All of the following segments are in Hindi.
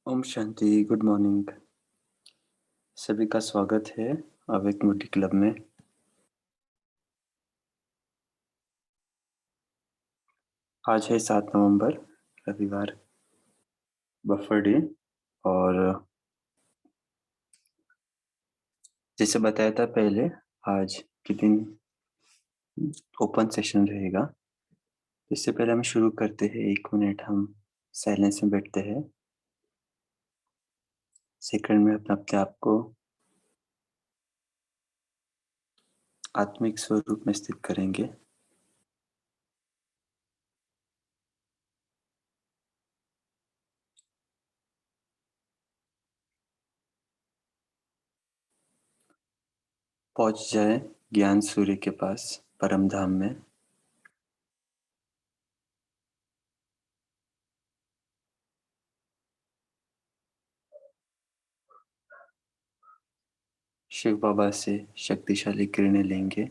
Om Shanti, good morning. सभी का स्वागत है अवेक मूडी क्लब में। आज है 7 नवंबर, रविवार, बफर डे और जैसे बताया था पहले, आज के दिन ओपन सेशन रहेगा। इससे पहले हम शुरू करते हैं, 1 मिनट हम साइलेंस में बैठते हैं। सेकंड में अपने आप को आत्मिक स्वरूप में स्थित करेंगे। पहुंच जाए ज्ञान सूर्य के पास, परम धाम में। शिव बाबा से शक्तिशाली किरणें लेंगे।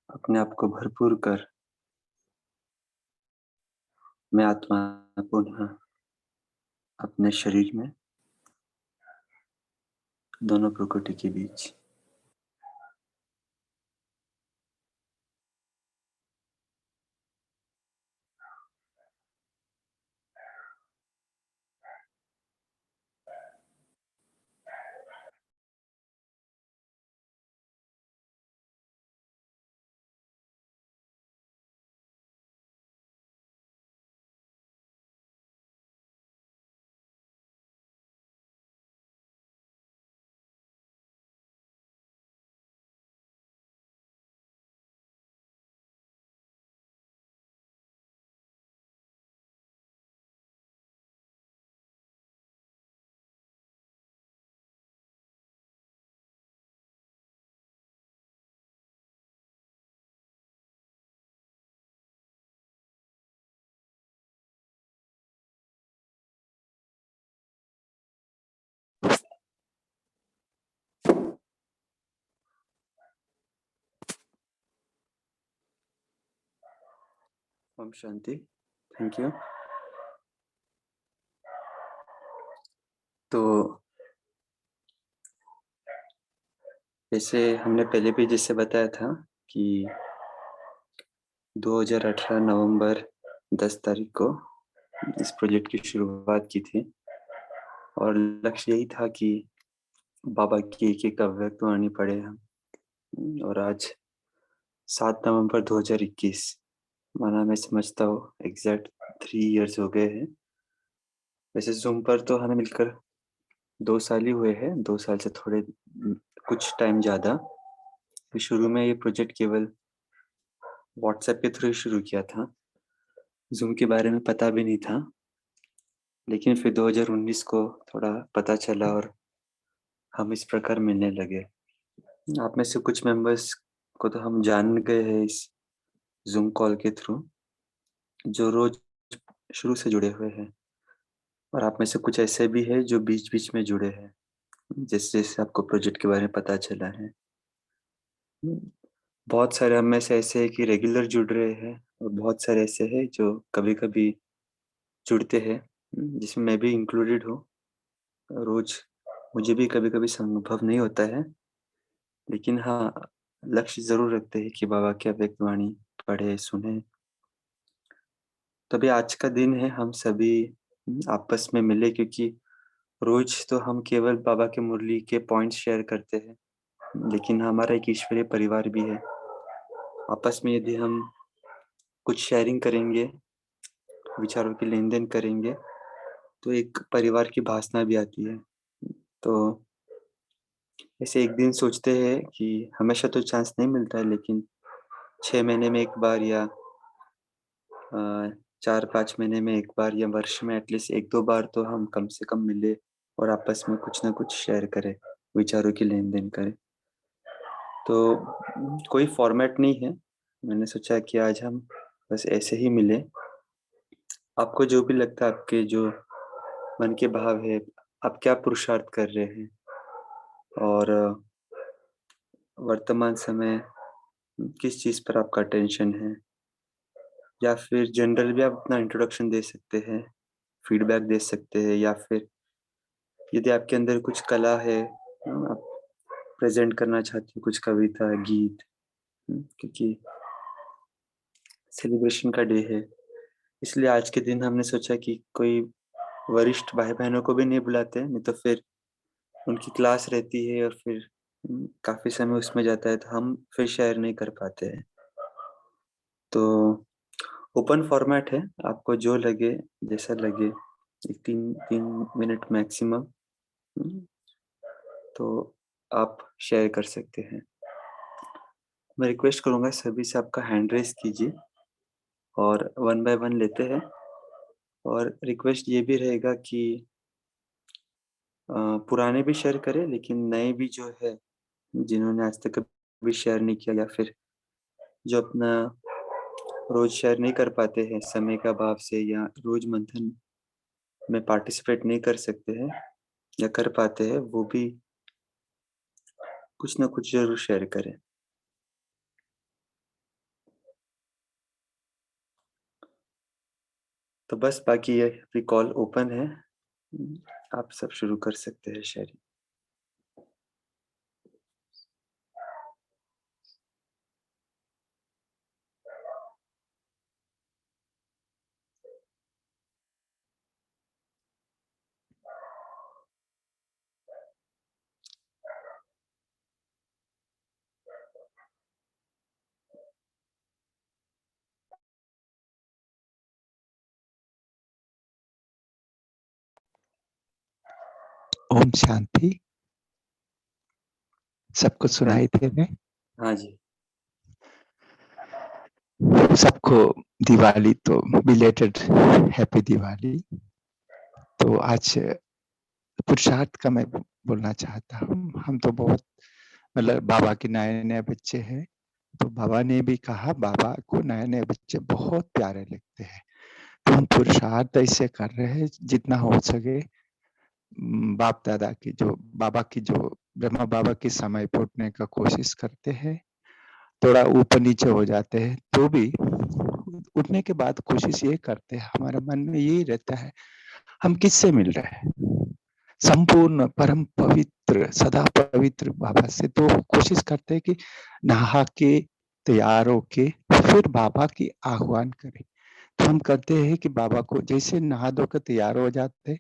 अपने आप को भरपूर कर मैं आत्मा पुनः अपने शरीर में, दोनों प्रकृति के बीच। ओम शांति। Thank you. तो जैसे हमने पहले भी जैसे बताया था कि 2018 नवंबर 10 तारीख को इस प्रोजेक्ट की शुरुआत की थी और लक्ष्य यही था कि बाबा की एक अव्यक्तवाणी पढ़े हम। और आज 7 नवंबर 2021, माना मैं समझता हूँ एग्जैक्ट 3 इयर्स हो गए हैं। वैसे जूम पर तो हमें मिलकर 2 साल ही हुए हैं, 2 साल से थोड़े कुछ टाइम ज़्यादा। तो शुरू में ये प्रोजेक्ट केवल व्हाट्सएप के थ्रू शुरू किया था, जूम के बारे में पता भी नहीं था। लेकिन फिर 2019 को थोड़ा पता चला और हम इस प्रकार मिलने लगे। आप में से कुछ मेंबर्स को तो हम जान गए हैं इस जूम कॉल के थ्रू, जो रोज शुरू से जुड़े हुए हैं। और आप में से कुछ ऐसे भी हैं जो बीच-बीच में जुड़े हैं, जैसे-जैसे आपको प्रोजेक्ट के बारे में पता चला है। बहुत सारे हम में से ऐसे हैं कि रेगुलर जुड़ रहे हैं और बहुत सारे ऐसे हैं जो कभी-कभी जुड़ते हैं, जिसमें मैं भी इंक्लूडेड हूँ। रोज मुझे भी कभी-कभी संभव नहीं होता है, लेकिन हाँ, लक्ष्य ज़रूर रखते हैं कि बाबा की अव्यक्त वाणी पढ़े, सुने। तभी आज का दिन है, हम सभी आपस में मिले, क्योंकि रोज तो हम केवल बाबा के मुरली के पॉइंट्स शेयर करते हैं, लेकिन हमारा एक ईश्वरीय परिवार भी है। आपस में यदि हम कुछ शेयरिंग करेंगे, विचारों की लेन-देन करेंगे, तो एक परिवार की भावना भी आती है। तो ऐसे एक दिन सोचते हैं कि हमेशा तो चांस नहीं मिलता है, लेकिन 6 महीने में 1 बार या 4-5 महीने में 1 बार या वर्ष में एटलीस्ट 1-2 बार तो हम कम से कम मिले और आपस में कुछ ना कुछ शेयर करें, विचारों की लेन-देन करें। तो कोई फॉर्मेट नहीं है। मैंने सोचा कि आज हम बस ऐसे ही मिलें। आपको जो भी लगता है, आपके जो मन के भाव है, आप क्या पुरुषार्थ कर रहे हैं और वर्तमान समय किस चीज़ पर आपका टेंशन है, या फिर जनरल भी आप अपना इंट्रोडक्शन दे सकते हैं, फीडबैक दे सकते हैं, या फिर यदि आपके अंदर कुछ कला है, आप प्रेज़ेंट करना चाहते हो, कुछ कविता, गीत, क्योंकि सेलिब्रेशन का डे है। इसलिए आज के दिन हमने सोचा कि कोई वरिष्ठ भाई-बहनों को भी नहीं बुलाते हैं, नहीं तो फिर उनकी क्लास रहती है और फिर काफ़ी समय उसमें जाता है, तो हम फिर शेयर नहीं कर पाते हैं। तो ओपन फॉर्मेट है, आपको जो लगे, जैसा लगे, 3 मिनट मैक्सिमम, हुँ, तो आप शेयर कर सकते हैं। मैं रिक्वेस्ट करूँगा सभी से, आपका हैंड रेज़ कीजिए और वन बाय वन लेते हैं। और रिक्वेस्ट ये भी रहेगा कि पुराने भी शेयर करें, लेकिन नए भी जो है, जिन्होंने आज तक कभी शेयर नहीं किया, या फिर जो अपना रोज़ शेयर नहीं कर पाते हैं समय के अभाव से, या रोज़ मंथन में पार्टिसिपेट नहीं कर सकते हैं या कर पाते हैं, वो भी कुछ ना कुछ ज़रूर शेयर करें। तो बस बाकी ये अभी कॉल ओपन है। आप सब शुरू कर सकते हैं शेयरिंग। ओम शांति। सबको सुनाई दे रहे? हाँ जी। सबको दिवाली तो बिलेटेड हैप्पी दिवाली। तो आज पुरुषार्थ का मैं बोलना चाहता हूँ। हम तो बहुत मतलब बाबा के नए-नए बच्चे हैं, तो बाबा ने भी कहा बाबा को नए-नए बच्चे बहुत प्यारे लगते हैं। तो हम पुरुषार्थ ऐसे कर रहे हैं जितना हो सके। बाप दादा की जो बाबा की जो ब्रह्मा बाबा के समय पे उठने का कोशिश करते हैं। थोड़ा ऊपर-नीचे हो जाते हैं, तो भी उठने के बाद कोशिश ये करते हैं, हमारे मन में यही रहता है, हम किससे मिल रहे हैं? संपूर्ण परम पवित्र, सदा पवित्र बाबा से। तो कोशिश करते हैं कि नहा के, तैयार होके फिर बाबा की आह्वान करें। तो हम करते हैं कि बाबा को जैसे नहा धो के तैयार हो जाते हैं,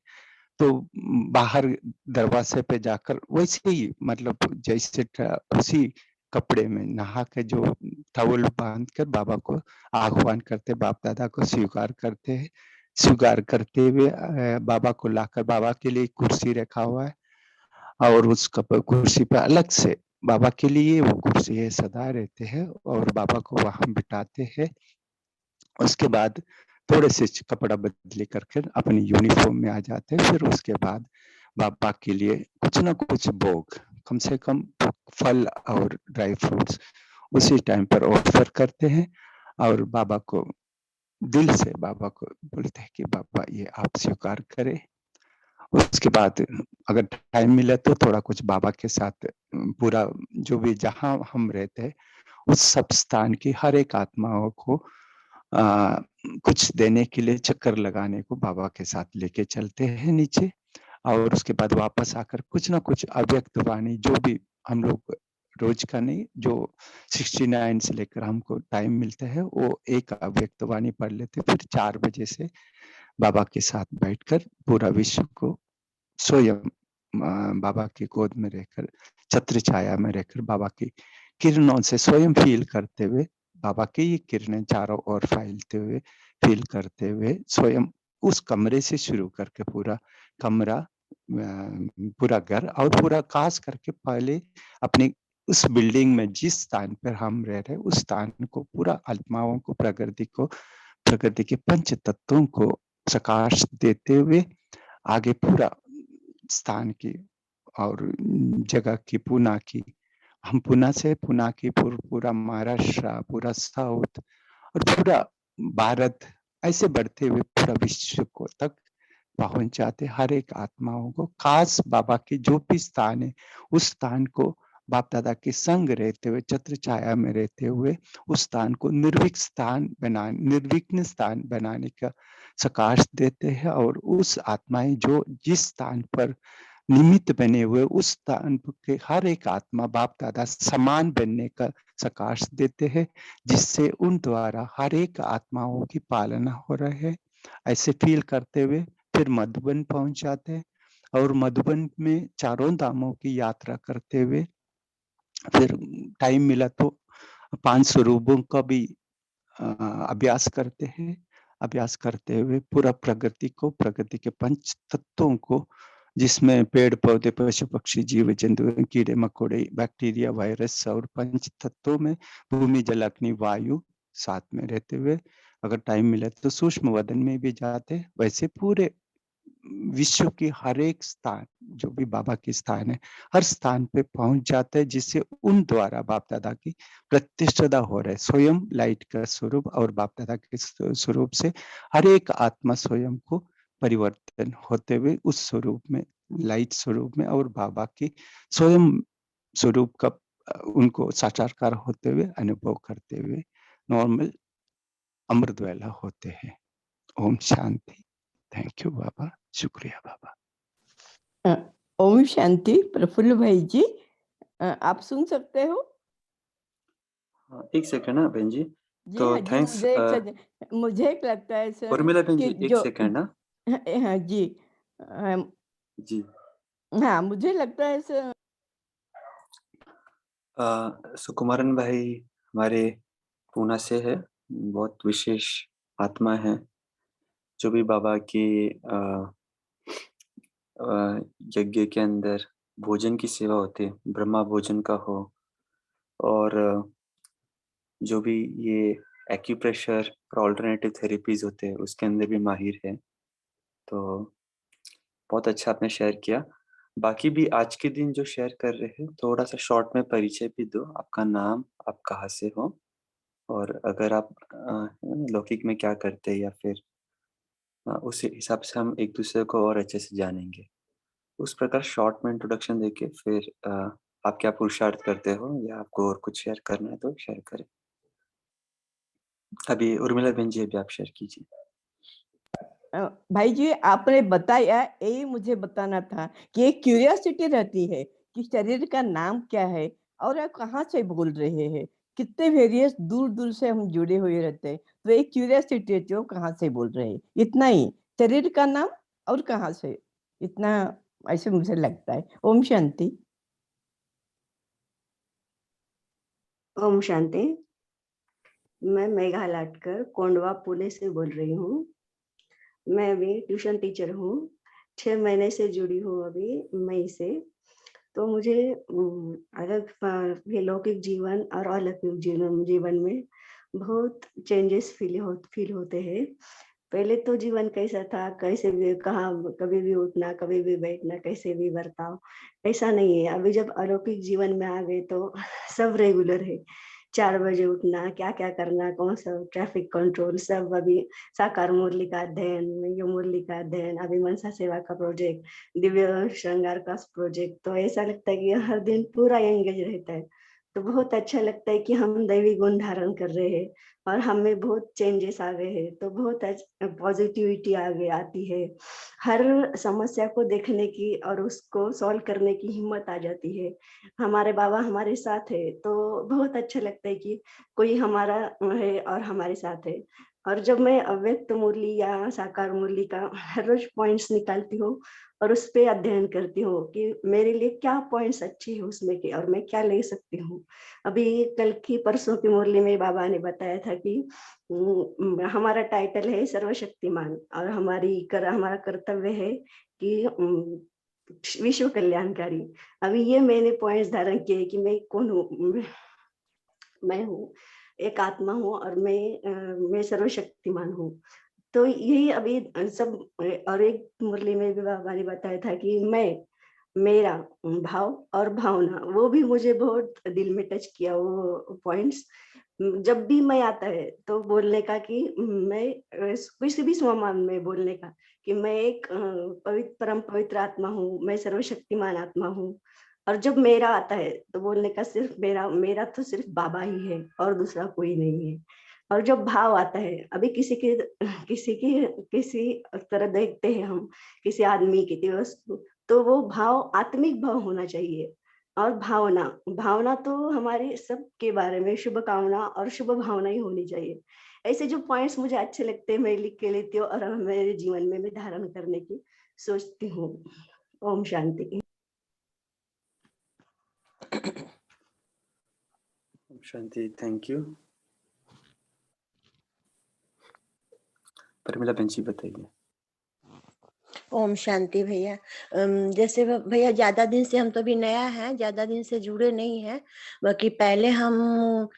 तो बाहर दरवाजे पे जाकर वैसे ही मतलब जैसे उसी कपड़े में नहा के जो टॉवल बांध कर बाबा को आह्वान करते, बाप दादा को स्वीकार करते हैं। स्वीकार करते हुए बाबा को लाकर बाबा के लिए कुर्सी रखा हुआ है और उस कुर्सी पे अलग से बाबा के लिए वो कुर्सी है सदा रहते हैं और बाबा को वहां बिठाते हैं। उसके बाद थोड़े से कपड़ा बदली करके अपनी यूनिफॉर्म में आ जाते हैं। फिर उसके बाद बाबा के लिए कुछ ना कुछ भोग, कम से कम फल और ड्राई फ्रूट्स उसी टाइम पर ऑफर करते हैं और बाबा को दिल से बाबा को बोलते हैं कि बाबा ये आप स्वीकार करें। उसके बाद अगर टाइम मिले तो थोड़ा कुछ बाबा के साथ पूरा जो भी जहाँ हम रहते हैं उस सब स्थान की हर एक आत्माओं को कुछ देने के लिए चक्कर लगाने को बाबा के साथ लेके चलते हैं नीचे। और उसके बाद वापस आकर कुछ ना कुछ अव्यक्त वाणी जो भी हम लोग रोज का नहीं, जो 69 से लेकर हमको टाइम मिलता है वो एक अव्यक्त वाणी पढ़ लेते। फिर 4 बजे से बाबा के साथ बैठकर पूरा विश्व को स्वयं बाबा की गोद में रहकर, छत्र छाया में रहकर बाबा की किरणों से स्वयं फील करते हुए, बाबा की ये किरणें चारों ओर फैलते हुए फील करते हुए स्वयं उस कमरे से शुरू करके पूरा कमरा, पूरा घर और पूरा खास करके पहले अपने उस बिल्डिंग में जिस स्थान पर हम रह रहे उस स्थान को पूरा आत्माओं को प्रकृति के पंच तत्वों को प्रकाश देते हुए आगे पूरा स्थान की और जगह की पुणे की, हम पुणे से पुणे की पूरा महाराष्ट्र, पूरा साउथ और पूरा भारत, ऐसे बढ़ते हुए पूरा विश्व को तक पहुंच जाते। हर एक आत्माओं को खास बाबा के जो भी स्थान है उस स्थान को बाप दादा के संग रहते हुए, छत्र छाया में रहते हुए उस स्थान को निर्विघ्न स्थान बनाने का प्रकाश देते हैं। और उस आत्माएं जो जिस स्थान पर निमित्त बने हुए उस स्थान के हर एक आत्मा बाप दादा समान बनने का प्रकाश देते हैं, जिससे उन द्वारा हर एक आत्माओं की पालना हो रही है। ऐसे फील करते हुए फिर मधुबन पहुंच जाते हैं और मधुबन में चारों धामों की यात्रा करते हुए फिर टाइम मिला तो 5 स्वरूपों का भी अभ्यास करते हैं। अभ्यास करते हुए पूरा प्रकृति के पंच तत्वों को, जिसमें पेड़ पौधे, पशु पक्षी, जीव जंतु, कीड़े मकोड़े, बैक्टीरिया, वायरस और पंच तत्वों में भूमि, जल, अग्नि, वायु साथ में रहते हुए अगर टाइम मिले तो सूक्ष्म वदन में भी जाते। वैसे पूरे विश्व की हर एक स्थान जो भी बाबा के स्थान है हर स्थान पे पहुंच जाता है, जिससे उन द्वारा बाप दादा की प्रतिष्ठा हो रहा है। स्वयं लाइट का स्वरूप और बाप दादा के स्वरूप से हर एक आत्मा स्वयं को परिवर्तन होते हुए उस स्वरूप में, लाइट स्वरूप में और बाबा की स्वयं स्वरूप का उनको साक्षात्कार होते हुए अनुभव करते हुए नॉर्मल अमृत वेला होते हैं। ओम शांति। थैंक यू बाबा। शुक्रिया बाबा। ओम शांति। प्रफुल्ल भाई जी, आप सुन सकते हो? एक सेकंड ना बहन जी। जी तो हाँ जी, थैंक्स। मुझे एक लगता है सर उर्मिला बहन जी, कि एक जो सेकंड ना हाँ जी, जी। हाँ मुझे लगता है सर सुकुमारन भाई हमारे पूना से है, बहुत विशेष आत्मा है जो भी बाबा की यज्ञ के अंदर भोजन की सेवा होती है, ब्रह्मा भोजन का हो और जो भी ये एक्यूप्रेशर और ऑल्टरनेटिव थेरेपीज होते हैं उसके अंदर भी माहिर है। तो बहुत अच्छा आपने शेयर किया। बाकी भी आज के दिन जो शेयर कर रहे हैं थोड़ा सा शॉर्ट में परिचय भी दो, आपका नाम, आप कहाँ से हो और अगर आप लौकिक में क्या करते हैं, या फिर उस हिसाब से हम एक दूसरे को और अच्छे से जानेंगे। उस प्रकार शॉर्ट में इंट्रोडक्शन देके फिर आप क्या पुरुषार्थ करते हो या आपको और कुछ शेयर करना है तो शेयर करें। अभी उर्मिला बहन जी अभी आप शेयर कीजिए। भाई जी आपने बताया, यही मुझे बताना था कि एक क्यूरियोसिटी रहती है कि शरीर का नाम क्या है और आप कहाँ से बोल रहे हैं। कितने वेरियस दूर दूर से हम जुड़े हुए रहते हैं, तो एक क्यूरियोसिटी रहती है कहाँ से बोल रहे हैं। इतना ही, शरीर का नाम और कहाँ से, इतना ऐसे मुझे लगता है। ओम शांति। ओम शांति। मैं मेघा लाटकर कोंडवा पुणे से बोल रही हूँ। मैं अभी ट्यूशन टीचर हूँ, 6 महीने से जुड़ी हूँ अभी मई से। तो मुझे ये लौकिक जीवन और अलौकिक जीवन में बहुत चेंजेस फील होते हैं। पहले तो जीवन कैसा था, कैसे भी कहाँ कभी भी उठना, कभी भी बैठना, कैसे भी बर्ताव, ऐसा नहीं है। अभी जब अलौकिक जीवन में आ गए तो सब रेगुलर है। 4 बजे उठना, क्या क्या करना, कौन सा ट्रैफिक कंट्रोल, सब अभी साकार मुरली का अध्ययन, ये मुरली का अध्ययन, अभी मनसा सेवा का प्रोजेक्ट, दिव्य श्रृंगार का प्रोजेक्ट। तो ऐसा लगता है कि हर दिन पूरा एंगेज रहता है। तो बहुत अच्छा लगता है कि हम दैवी गुण धारण कर रहे हैं और हमें बहुत चेंजेस आ गए हैं। तो बहुत पॉजिटिविटी आती है। हर समस्या को देखने की और उसको सॉल्व करने की हिम्मत आ जाती है। हमारे बाबा हमारे साथ है, तो बहुत अच्छा लगता है कि कोई हमारा है और हमारे साथ है। और जब मैं अव्यक्त मुरली या साकार मुरली का हर रोज पॉइंट्स निकालती हूँ और उस पे अध्ययन करती हूँ कि मेरे लिए क्या पॉइंट्स अच्छे हैं उसमें के और मैं क्या ले सकती हूँ। अभी कल की परसों की मुरली में बाबा ने बताया था कि हमारा टाइटल है सर्वशक्तिमान और हमारा कर्तव्य है कि विश्व कल्याणकारी। अभी ये मैंने पॉइंट्स धारण किए कि मैं कौन हूँ। मैं हूँ एक आत्मा हूँ और मैं सर्वशक्तिमान हूँ। तो यही अभी सब और एक मुरली में भी बाबा ने बताया था कि मैं, मेरा, भाव और भावना, वो भी मुझे बहुत दिल में टच किया वो पॉइंट्स। जब भी मैं आता है तो बोलने का कि मैं किसी भी स्वमान में बोलने का कि मैं एक पवित्र परम पवित्र आत्मा हूँ, मैं सर्वशक्तिमान आत्मा हूँ। और जब मेरा आता है तो बोलने का सिर्फ मेरा, मेरा तो सिर्फ बाबा ही है और दूसरा कोई नहीं है। और जब भाव आता है, अभी किसी तरह देखते हैं हम किसी आदमी की वस्तु, तो वो भाव आत्मिक भाव होना चाहिए। और भावना, भावना तो हमारे सबके बारे में शुभ कामना और शुभ भावना ही होनी चाहिए। ऐसे जो पॉइंट्स मुझे अच्छे लगते हैं मैं लिख के लेती हूँ और मेरे जीवन में मैं धारण करने की सोचती हूँ। ओम शांति। शांति, थैंक यू। परमिला बहन जी बताइए। ओम शांति भैया। जैसे भैया ज्यादा दिन से हम तो भी नया है, ज्यादा दिन से जुड़े नहीं है। बाकी पहले हम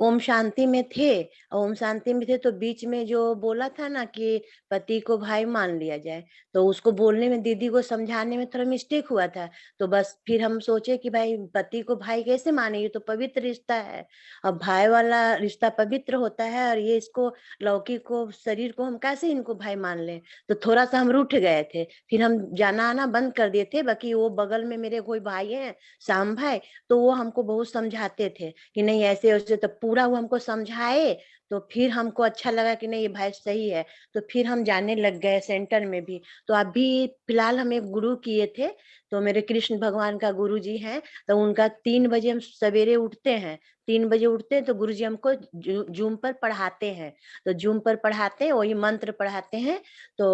ओम शांति में थे। ओम शांति में थे तो बीच में जो बोला था ना कि पति को भाई मान लिया जाए, तो उसको बोलने में दीदी को समझाने में थोड़ा मिस्टेक हुआ था। तो बस फिर हम सोचे कि भाई पति को भाई कैसे माने, ये तो पवित्र रिश्ता है। अब भाई वाला रिश्ता पवित्र होता है और ये इसको लौकिक को शरीर को हम कैसे इनको भाई मान लें। तो थोड़ा सा हम रूठ गए थे, फिर हम जाना आना बंद कर दिए थे। बाकी वो बगल में मेरे कोई भाई हैं, श्याम भाई, तो वो हमको बहुत समझाते थे कि नहीं ऐसे वैसे। तो पूरा वो हमको समझाए तो फिर हमको अच्छा लगा कि नहीं ये भाई सही है। तो फिर हम जाने लग गए सेंटर में भी। तो अभी फिलहाल हम एक गुरु किए थे, तो मेरे कृष्ण भगवान का गुरु जी हैं। तो उनका 3 बजे हम सवेरे उठते हैं, 3 बजे उठते हैं तो गुरु जी हमको जूम पर पढ़ाते हैं। तो जूम पर पढ़ाते हैं, वही मंत्र पढ़ाते हैं। तो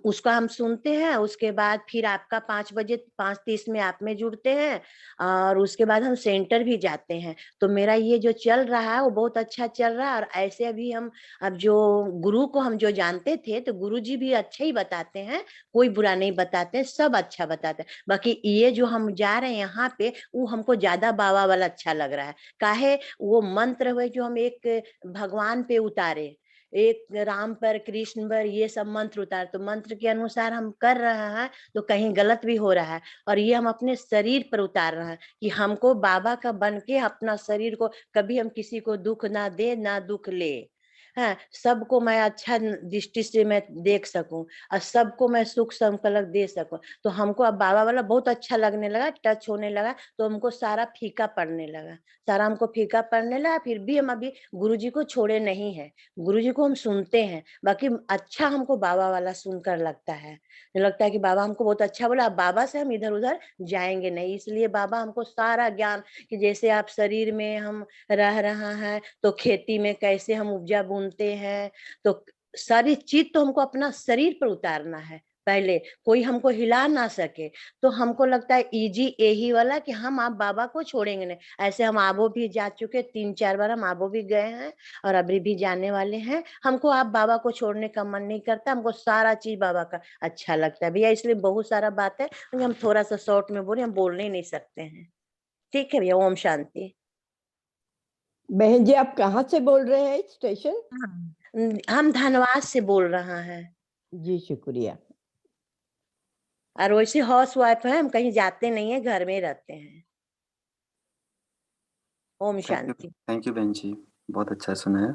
उसका हम सुनते हैं। उसके बाद फिर आपका 5 बजे 5:30 में आप में जुड़ते हैं और उसके बाद हम सेंटर भी जाते हैं। तो मेरा ये जो चल रहा है वो बहुत अच्छा चल रहा है। और ऐसे अभी हम अब जो गुरु को हम जो जानते थे तो गुरु जी भी अच्छा ही बताते हैं, कोई बुरा नहीं बताते, सब अच्छा बताते हैं। बाकी ये जो हम जा रहे हैं यहाँ पे वो हमको ज्यादा बाबा वाला अच्छा लग रहा है। काहे वो मंत्र हुए जो हम एक भगवान पे उतारे, एक राम पर कृष्ण पर ये सब मंत्र उतार, तो मंत्र के अनुसार हम कर रहे हैं तो कहीं गलत भी हो रहा है। और ये हम अपने शरीर पर उतार रहे हैं कि हमको बाबा का बन के अपना शरीर को कभी हम किसी को दुख ना दे ना दुख ले। हाँ, सबको मैं अच्छा दृष्टि से मैं देख सकूं और सबको मैं सुख संकल्प दे सकूं। तो हमको अब बाबा वाला बहुत अच्छा लगने लगा, टच होने लगा। तो हमको सारा फीका पड़ने लगा, सारा हमको फीका पड़ने लगा। फिर भी हम अभी गुरुजी को छोड़े नहीं है, गुरुजी को हम सुनते हैं। बाकी अच्छा हमको बाबा वाला सुनकर लगता है, लगता है कि बाबा हमको बहुत अच्छा बोला। अब बाबा से हम इधर उधर जाएंगे नहीं, इसलिए बाबा हमको सारा ज्ञान कि जैसे आप शरीर में हम रह रहा है तो खेती में कैसे हम उपजा बुनते हैं, तो सारी चीज तो हमको अपना शरीर पर उतारना है पहले, कोई हमको हिला ना सके। तो हमको लगता है इजी यही वाला कि हम आप बाबा को छोड़ेंगे नहीं। ऐसे हम आबो भी जा चुके, 3-4 बार हम आबो भी गए हैं और अभी भी जाने वाले हैं। हमको आप बाबा को छोड़ने का मन नहीं करता, हमको सारा चीज बाबा का अच्छा लगता है भैया। इसलिए बहुत सारा बात है, हम थोड़ा सा शॉर्ट में बोले, हम बोलने ही नहीं सकते हैं। ठीक है भैया, ओम शांति। बहन जी आप कहाँ से बोल रहे हैं स्टेशन? हम धनबाद से बोल रहा है जी शुक्रिया। और वैसे हाउस वाइफ है, हम कहीं जाते नहीं है, घर में रहते हैं। ओम शांति। थैंक यू बहन जी, बहुत अच्छा सुना है।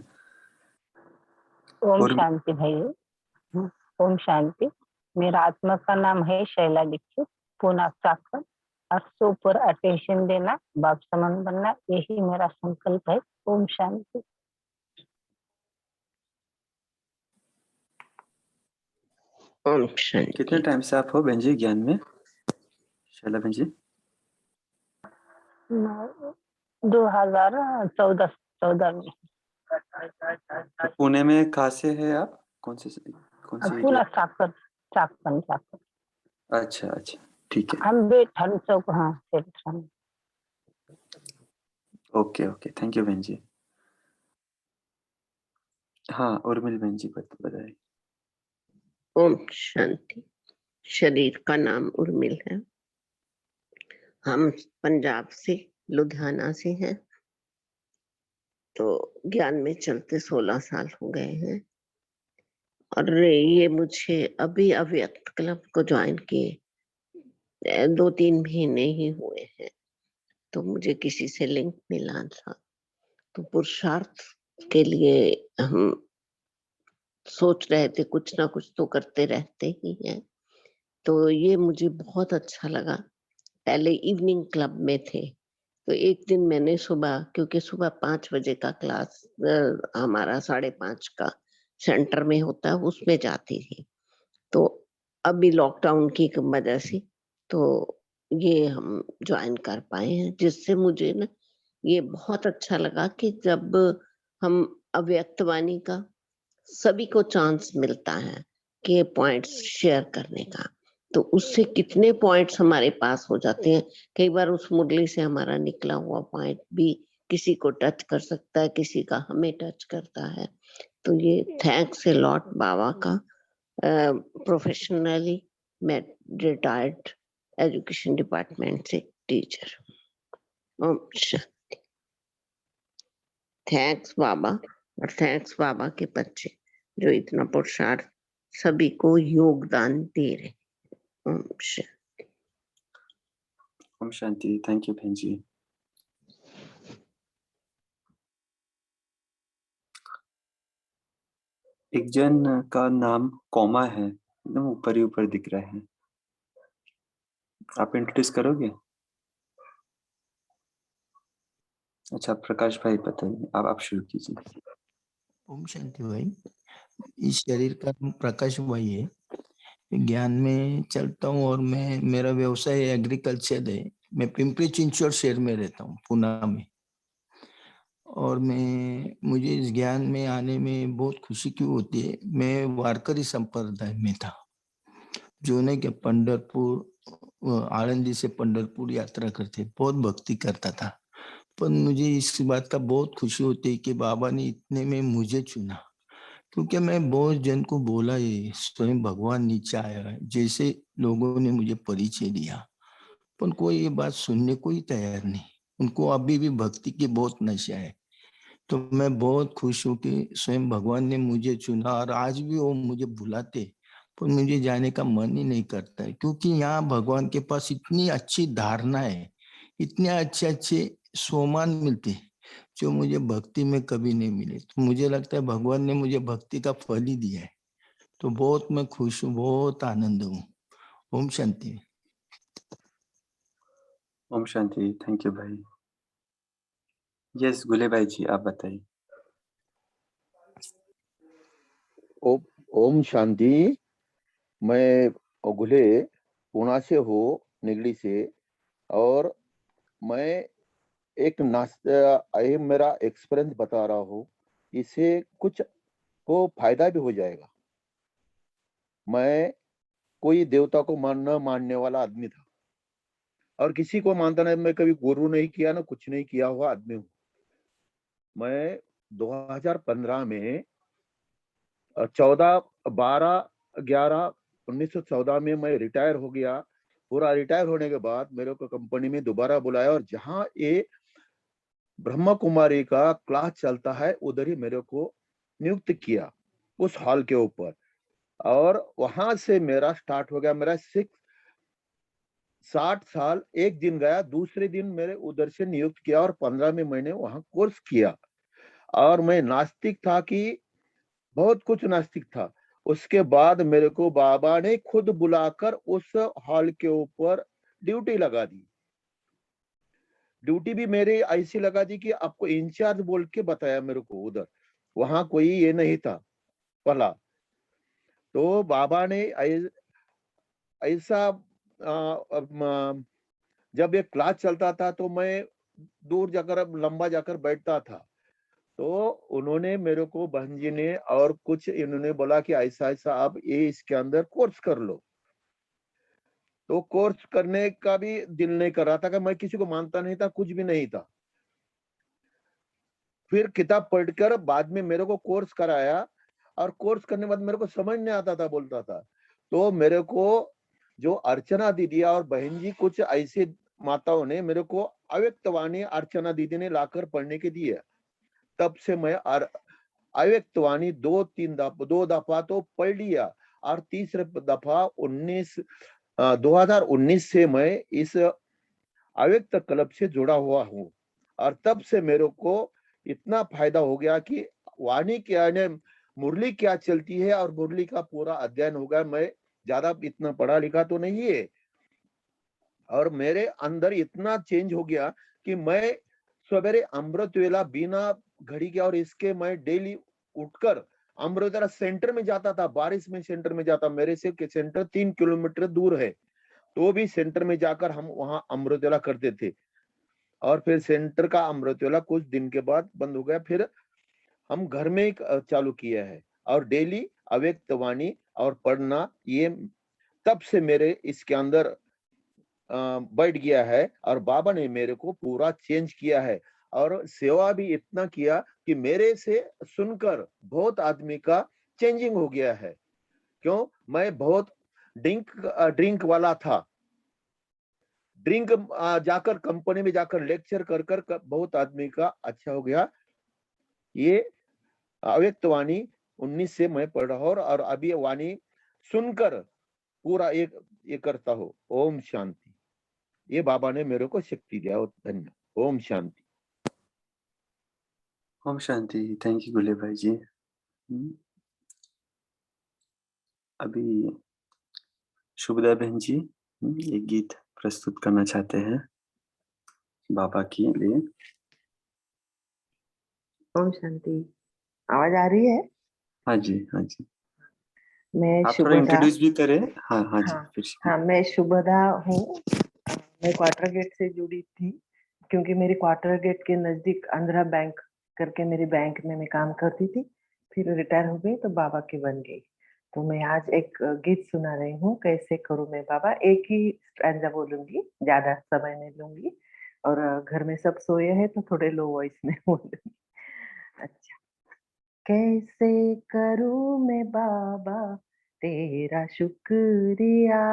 ओम शांति भैया। ओम शांति। मेरा आत्मा का नाम है शैला दीक्षित, पूना साकर। 800 अटेंशन देना, बाप समान बनना, यही मेरा संकल्प है। ओम शांति। ओम शांति। कितने टाइम से आप हो बहन जी ज्ञान में, शैला बहन जी? 2014 में। तो पुणे में कहाँ से है आप, कौन सी पूना साकर, साकर। अच्छा अच्छा, ठीक है। हम भी ठंड चौक, हाँ section. Okay okay, thank you बहन जी। हाँ उर्मिल बहन जी बताइए। ओम शांति। शरीर का नाम उर्मिल है, हम पंजाब से लुधियाना से हैं, तो ज्ञान में चलते 16 साल हो गए हैं और ये मुझे अभी अव्यक्त क्लब को ज्वाइन किए 2-3 महीने ही हुए हैं। तो मुझे किसी से लिंक मिला था, तो पुरुषार्थ के लिए हम सोच रहे थे कुछ ना कुछ तो करते रहते ही हैं। तो ये मुझे बहुत अच्छा लगा। पहले इवनिंग क्लब में थे, तो एक दिन मैंने सुबह, क्योंकि सुबह 5 बजे का क्लास हमारा 5:30 का सेंटर में होता है, उसमें जाती थी। तो अभी लॉकडाउन की वजह से तो ये हम ज्वाइन कर पाए हैं, जिससे मुझे ना ये बहुत अच्छा लगा कि जब हम अव्यक्तवाणी का सभी को चांस मिलता है कि पॉइंट्स शेयर करने का, तो उससे कितने पॉइंट्स हमारे पास हो जाते हैं। कई बार उस मुरली से हमारा निकला हुआ पॉइंट भी किसी को टच कर सकता है, किसी का हमें टच करता है। तो ये थैंक्स ए लॉट बाबा का। प्रोफेशनली मैं रिटायर्ड एजुकेशन डिपार्टमेंट से टीचर। थैंक्स बाबा, और थैंक्स बाबा के बच्चे जो इतना पुरुषार्थ सभी को योगदान दे रहे। ओम शांति। ओम शांति। थैंक यू बहन जी। एक जन का नाम कोमा है, एकदम ऊपर ही ऊपर दिख रहा है। आप इंट्रोड्यूस करोगे? अच्छा प्रकाश भाई बताइए, आप शुरू कीजिए। ओम शांति भाई। इस शरीर का नाम प्रकाश भाई है। ज्ञान में चलता हूँ और मेरा व्यवसाय एग्रीकल्चर है। मैं पिंपरी चिंचवड शहर में रहता हूँ, पुणे में। और मुझे इस ज्ञान में आने में बहुत खुशी क्यों होती है। मैं वारकरी संप्रदाय में था, जो ने कि पंढरपुर, आळंदी से पंढरपुर यात्रा करते, बहुत भक्ति करता था। पर मुझे इस बात का बहुत खुशी होती है कि बाबा ने इतने में मुझे चुना, क्योंकि मैं बहुत जन को बोला ये स्वयं भगवान नीचे आया है, जैसे लोगों ने मुझे परिचय दिया, पर कोई ये बात सुनने को ही तैयार नहीं। उनको अभी भी भक्ति की बहुत नशा है। तो मैं बहुत खुश हूँ कि स्वयं भगवान ने मुझे चुना, और आज भी वो मुझे बुलाते, पर मुझे जाने का मन ही नहीं करता है, क्योंकि यहाँ भगवान के पास इतनी अच्छी धारणा है, इतने अच्छे अच्छे सोमान मिलते जो मुझे भक्ति में कभी नहीं मिले। तो मुझे लगता है भगवान ने मुझे भक्ति का फल ही दिया है। तो बहुत मैं खुश हूँ, बहुत आनंद हूँ। ओम शांति। ओम शांति। थैंक यू भाई। यस गुले भाई जी, आप बताइए। ओम शांति। मैं गुले पुणे से हूँ, निगड़ी से, और मैं एक मेरा एक्सपीरियंस बता रहा हूँ, इससे कुछ को फायदा भी हो जाएगा। मैं कोई देवता को मानने वाला आदमी था, और किसी को मानता नहीं। मैं कभी गुरु नहीं किया ना कुछ नहीं किया हुआ आदमी हूँ। मैं 2015 में 1914 में मैं रिटायर हो गया। पूरा रिटायर होने के बाद मेरे को कंपनी में दोबारा बुलाया, और जहां ये ब्रह्मा कुमारी का क्लास चलता है उधर ही मेरे को नियुक्त किया, उस हॉल के ऊपर। और वहां से मेरा स्टार्ट हो गया। मेरा 60 साल एक दिन गया, दूसरे दिन मेरे उधर से नियुक्त किया, और 15 में मैंने वहां कोर्स किया। और मैं नास्तिक था कि बहुत कुछ नास्तिक था। उसके बाद मेरे को बाबा ने खुद बुलाकर उस हॉल के ऊपर ड्यूटी लगा दी। ड्यूटी भी मेरी ऐसी लगा दी कि आपको इंचार्ज बोल के बताया मेरे को उधर। वहां कोई ये नहीं था पहला। तो बाबा ने ऐसा जब ये क्लास चलता था तो मैं दूर जाकर लंबा जाकर बैठता था। तो उन्होंने मेरे को, बहन जी ने और कुछ इन्होंने बोला कि ऐसा ऐसा आप ये इसके अंदर कोर्स कर लो। तो कोर्स करने का भी दिल नहीं कर रहा था, कि मैं किसी को मानता नहीं था, कुछ भी नहीं था। फिर किताब पढ़कर बाद में मेरे को कोर्स कराया, और कोर्स करने के बाद मेरे को समझ नहीं आता था, बोलता था। तो मेरे को जो अर्चना दीदी और बहन जी कुछ ऐसे माताओं ने मेरे को अव्यक्त वाणी अर्चना दीदी ने लाकर पढ़ने के दिए। तब से मैं अव्यक्त वाणी दो दफा तो पढ़ लिया, और तीसरे दफा 2019 से मैं इस अव्यक्त क्लब से जुड़ा हुआ हूँ। और तब से मेरे को इतना फायदा हो गया कि वाणी क्या है, मुरली क्या चलती है, और मुरली का पूरा अध्ययन हो गया। मैं ज्यादा इतना पढ़ा लिखा तो नहीं है, और मेरे अंदर इतना चेंज हो गया कि मैं सवेरे अमृत वेला बिना घड़ी के और इसके मैं डेली उठकर अमृत वेला सेंटर में जाता था। बारिश में सेंटर में जाता, मेरे से सेंटर 3 किलोमीटर दूर है, तो भी सेंटर में जाकर हम वहां अमृत वेला करते थे। और फिर सेंटर का अमृत वेला कुछ दिन के बाद बंद हो गया, फिर हम घर में ही चालू किया है, और डेली अव्यक्त वाणी और पढ़ना, ये तब से मेरे इसके अंदर बैठ गया है। और बाबा ने मेरे को पूरा चेंज किया है, और सेवा भी इतना किया कि मेरे से सुनकर बहुत आदमी का चेंजिंग हो गया है। क्यों? मैं बहुत ड्रिंक वाला था। ड्रिंक जाकर कंपनी में जाकर लेक्चर कर बहुत आदमी का अच्छा हो गया। ये अव्यक्त वाणी 19 से मैं पढ़ रहा हूँ, और अभी वाणी सुनकर पूरा एक ये करता हूँ। ओम शांति। ये बाबा ने मेरे को शक्ति दिया, धन्य। ओम शांति। ओम शांति। थैंक यू गुले भाई जी। अभी शुभदा बहन जी एक गीत प्रस्तुत करना चाहते हैं बाबा के लिए। ओम शांति। आवाज आ रही है? हाँ जी, हाँ जी। मैं आप थोड़ा शुभदा। इंट्रोड्यूस भी करें। हाँ हाँ जी, फिर से। हाँ, मैं शुभदा हूँ। मैं क्वार्टर गेट से जुड़ी थी, क्योंकि मेरी क्वार्टर गेट के नजदीक आंध्रा बैंक करके मेरी बैंक में मैं काम करती थी। फिर रिटायर हो गई तो बाबा की बन गई। तो मैं आज एक गीत सुना रही हूँ, कैसे करूँ मैं बाबा। एक ही स्टैंजा बोलूंगी, ज्यादा समय नहीं लूंगी, और घर में सब सोए हैं तो थोड़े लो वॉइस में बोलूंगी। अच्छा। कैसे करूँ मैं बाबा तेरा शुक्रिया,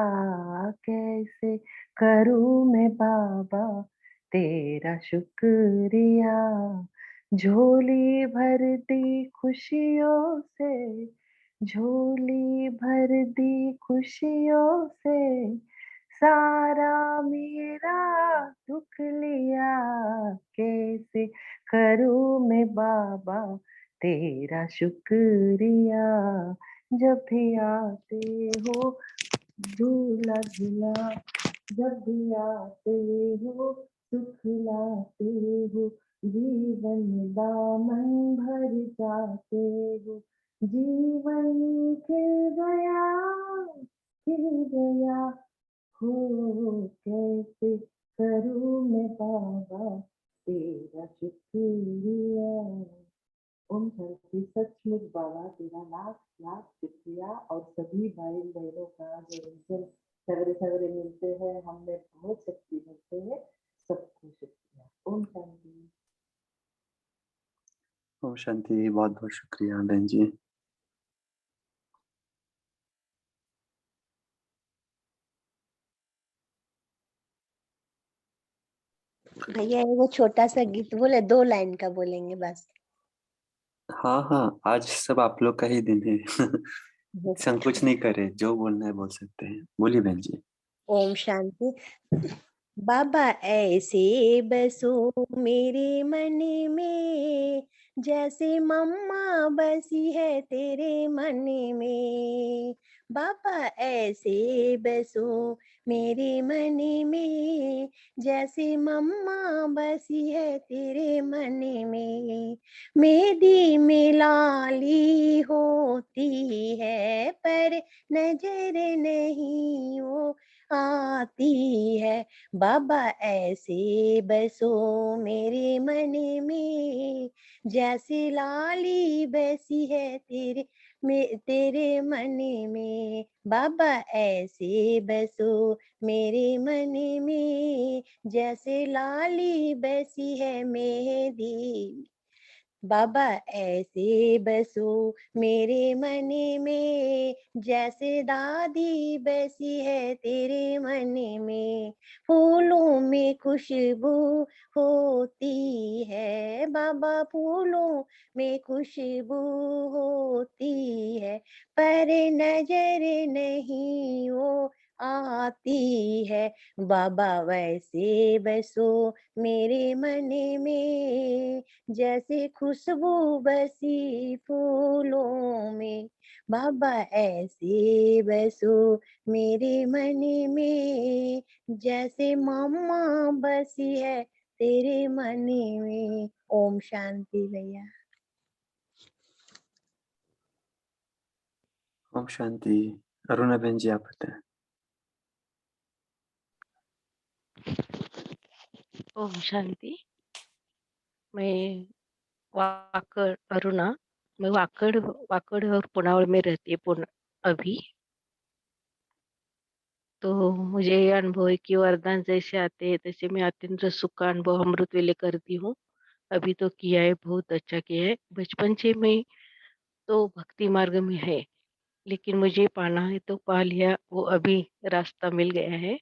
कैसे करूँ मैं बाबा तेरा शुक्रिया। झोली भर दी खुशियों से, झोली भर दी खुशियों से, सारा मेरा दुख लिया। कैसे करूँ मैं बाबा तेरा शुक्रिया। जब भी आते हो झूला झूला, जब भी आते हो सुख लाते हो, जीवन दामन भर जाते हो। जीवन खिल गया हो, कैसे करूँ मैं बाबा तेरा शुक्रिया। ओम शांति। सचमुच बाबा तेरा लाख लाख शुक्रिया, और सभी भाई बहनों का जो हमसे सवेरे सवेरे मिलते हैं, हमें बहुत शक्ति मिलते हैं, सबको शुक्रिया। ओम शांति। ओम शांति। बहुत बहुत शुक्रिया बहन जी। भैया वो छोटा सा गीत बोले, 2 लाइन का बोलेंगे बस। हाँ हाँ, आज सब आप लोग का ही दिन है। संकोच नहीं करे, जो बोलना है बोल सकते हैं। बोलिए बहन जी। ओम शांति। बाबा ऐसे बसो मेरे मन में, जैसे मम्मा बसी है तेरे मन में। बाबा ऐसे बसो मेरे मन में, जैसे मम्मा बसी है तेरे मन में। मेरी में लाली होती है, पर नजर नहीं वो आती है। बाबा ऐसे बसो मेरे मन में, जैसे लाली बसी है तेरे मन में। बाबा ऐसे बसो मेरे मन में, जैसे लाली बसी है मेरी बाबा ऐसे बसो मेरे मन में, जैसे दादी बसी है तेरे मन में। फूलों में खुशबू होती है बाबा, फूलों में खुशबू होती है, पर नजर नहीं वो आती है। बाबा वैसे बसो मेरे मन में, जैसे खुशबू बसी फूलों में। बाबा ऐसे बसो मेरे मन में, जैसे मम्मा बसी है तेरे मन में। ओम शांति भैया। ओम शांति। अरुणा बहन जी आप बताएं। ओम शांति। मैं वाकड़ अरुणा, मैं वाकड़ वाकड़ और पुनावड़ में रहती है अभी। तो मुझे ये अनुभव है कि वरदान जैसे आते हैं तैसे मैं अत्यंत सुख का अनुभव अमृत वेले करती हूँ। अभी तो किया है, बहुत अच्छा किया है। बचपन से मैं तो भक्ति मार्ग में है, लेकिन मुझे पाना है तो पा लिया, वो अभी रास्ता मिल गया है।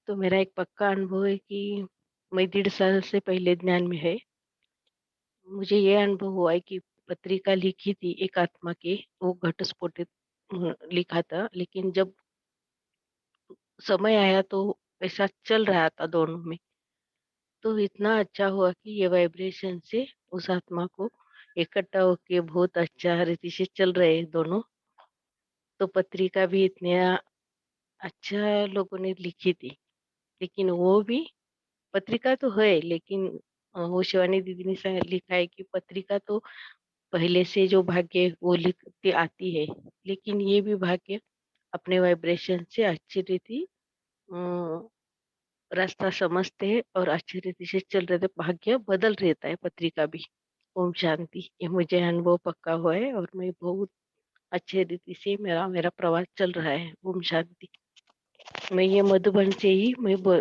तो मेरा एक पक्का अनुभव है कि मैं 1.5 साल से पहले ज्ञान में है। मुझे ये अनुभव हुआ है कि पत्रिका लिखी थी एक आत्मा की, वो घटस्फोटित लिखा था, लेकिन जब समय आया तो ऐसा चल रहा था दोनों में। तो इतना अच्छा हुआ कि ये वाइब्रेशन से उस आत्मा को इकट्ठा होके बहुत अच्छा रीति से चल रहे हैं दोनों। तो पत्रिका भी इतने अच्छा लोगों ने लिखी थी, लेकिन वो भी पत्रिका तो है, लेकिन वो शिवानी दीदी ने लिखा है कि पत्रिका तो पहले से जो भाग्य वो लिखती आती है, लेकिन ये भी भाग्य अपने वाइब्रेशन से अच्छी रीति रास्ता समझते हैं और अच्छी रीति से चल रहे थे, भाग्य बदल रहता है पत्रिका भी। ओम शांति। ये मुझे अनुभव पक्का हुआ है और मैं बहुत अच्छे रीति से मेरा मेरा प्रवास चल रहा है। ओम शांति। मैं ये मधुबन से ही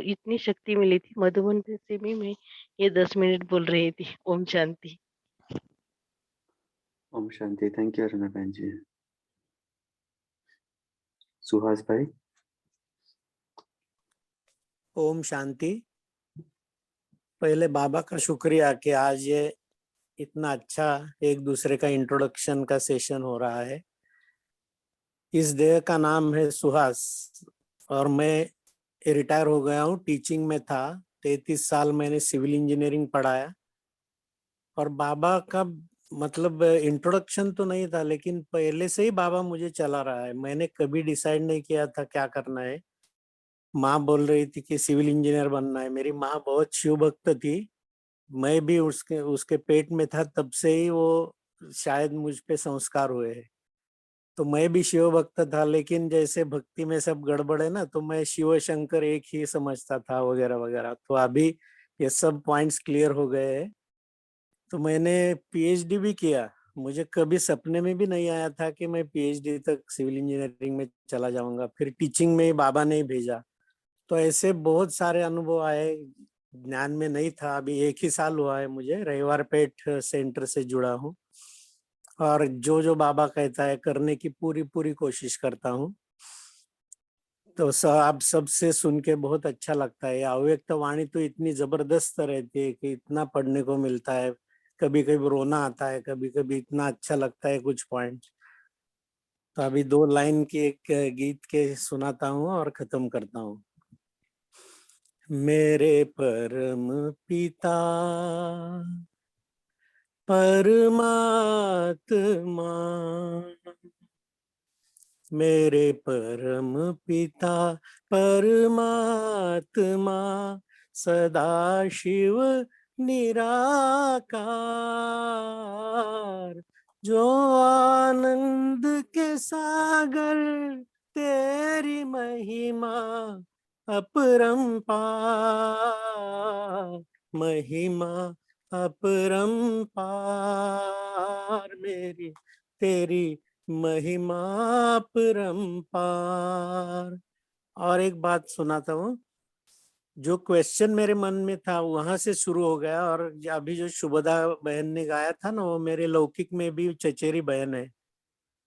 इतनी शक्ति मिली थी, मधुबन से भी मैं ये 10 मिनट बोल रही थी। ओम शांति। ओम शांति। थैंक यू अरुणा बहन जी। सुहास भाई। ओम शांति। पहले बाबा का शुक्रिया कि आज ये इतना अच्छा एक दूसरे का इंट्रोडक्शन का सेशन हो रहा है। इस देह का नाम है सुहास और मैं रिटायर हो गया हूँ। टीचिंग में था, 33 साल मैंने सिविल इंजीनियरिंग पढ़ाया। और बाबा का मतलब इंट्रोडक्शन तो नहीं था, लेकिन पहले से ही बाबा मुझे चला रहा है। मैंने कभी डिसाइड नहीं किया था क्या करना है। माँ बोल रही थी कि सिविल इंजीनियर बनना है। मेरी माँ बहुत शिव भक्त थी, मैं भी उसके पेट में था, तब से ही वो शायद मुझ पे संस्कार हुए हैं। तो मैं भी शिव भक्त था, लेकिन जैसे भक्ति में सब गड़बड़ है ना, तो मैं शिव शंकर एक ही समझता था वगैरह वगैरह। तो अभी ये सब पॉइंट्स क्लियर हो गए हैं। तो मैंने पीएचडी भी किया। मुझे कभी सपने में भी नहीं आया था कि मैं पीएचडी तक सिविल इंजीनियरिंग में चला जाऊंगा। फिर टीचिंग में बाबा ने भेजा। तो ऐसे बहुत सारे अनुभव आए। ज्ञान में नहीं था, अभी 1 ही साल हुआ है मुझे। रविवार पेट सेंटर से जुड़ा हूँ और जो जो बाबा कहता है करने की पूरी पूरी कोशिश करता हूँ। तो आप सबसे सुन के बहुत अच्छा लगता है। अव्यक्त वाणी तो इतनी जबरदस्त रहती है कि इतना पढ़ने को मिलता है। कभी कभी रोना आता है, कभी कभी इतना अच्छा लगता है कुछ पॉइंट। तो अभी 2 लाइन की एक गीत के सुनाता हूँ और खत्म करता हूँ। मेरे परम पिता परमात्मा, मेरे परम पिता परमात्मा, सदा शिव निराकार, जो आनंद के सागर तेरी महिमा अपरंपार, महिमा अपरंपार, मेरी तेरी महिमा परंपार। और एक बात सुनाता हूँ। जो क्वेश्चन मेरे मन में था वहां से शुरू हो गया। और अभी जो शुभदा बहन ने गाया था ना, वो मेरे लौकिक में भी चचेरी बहन है।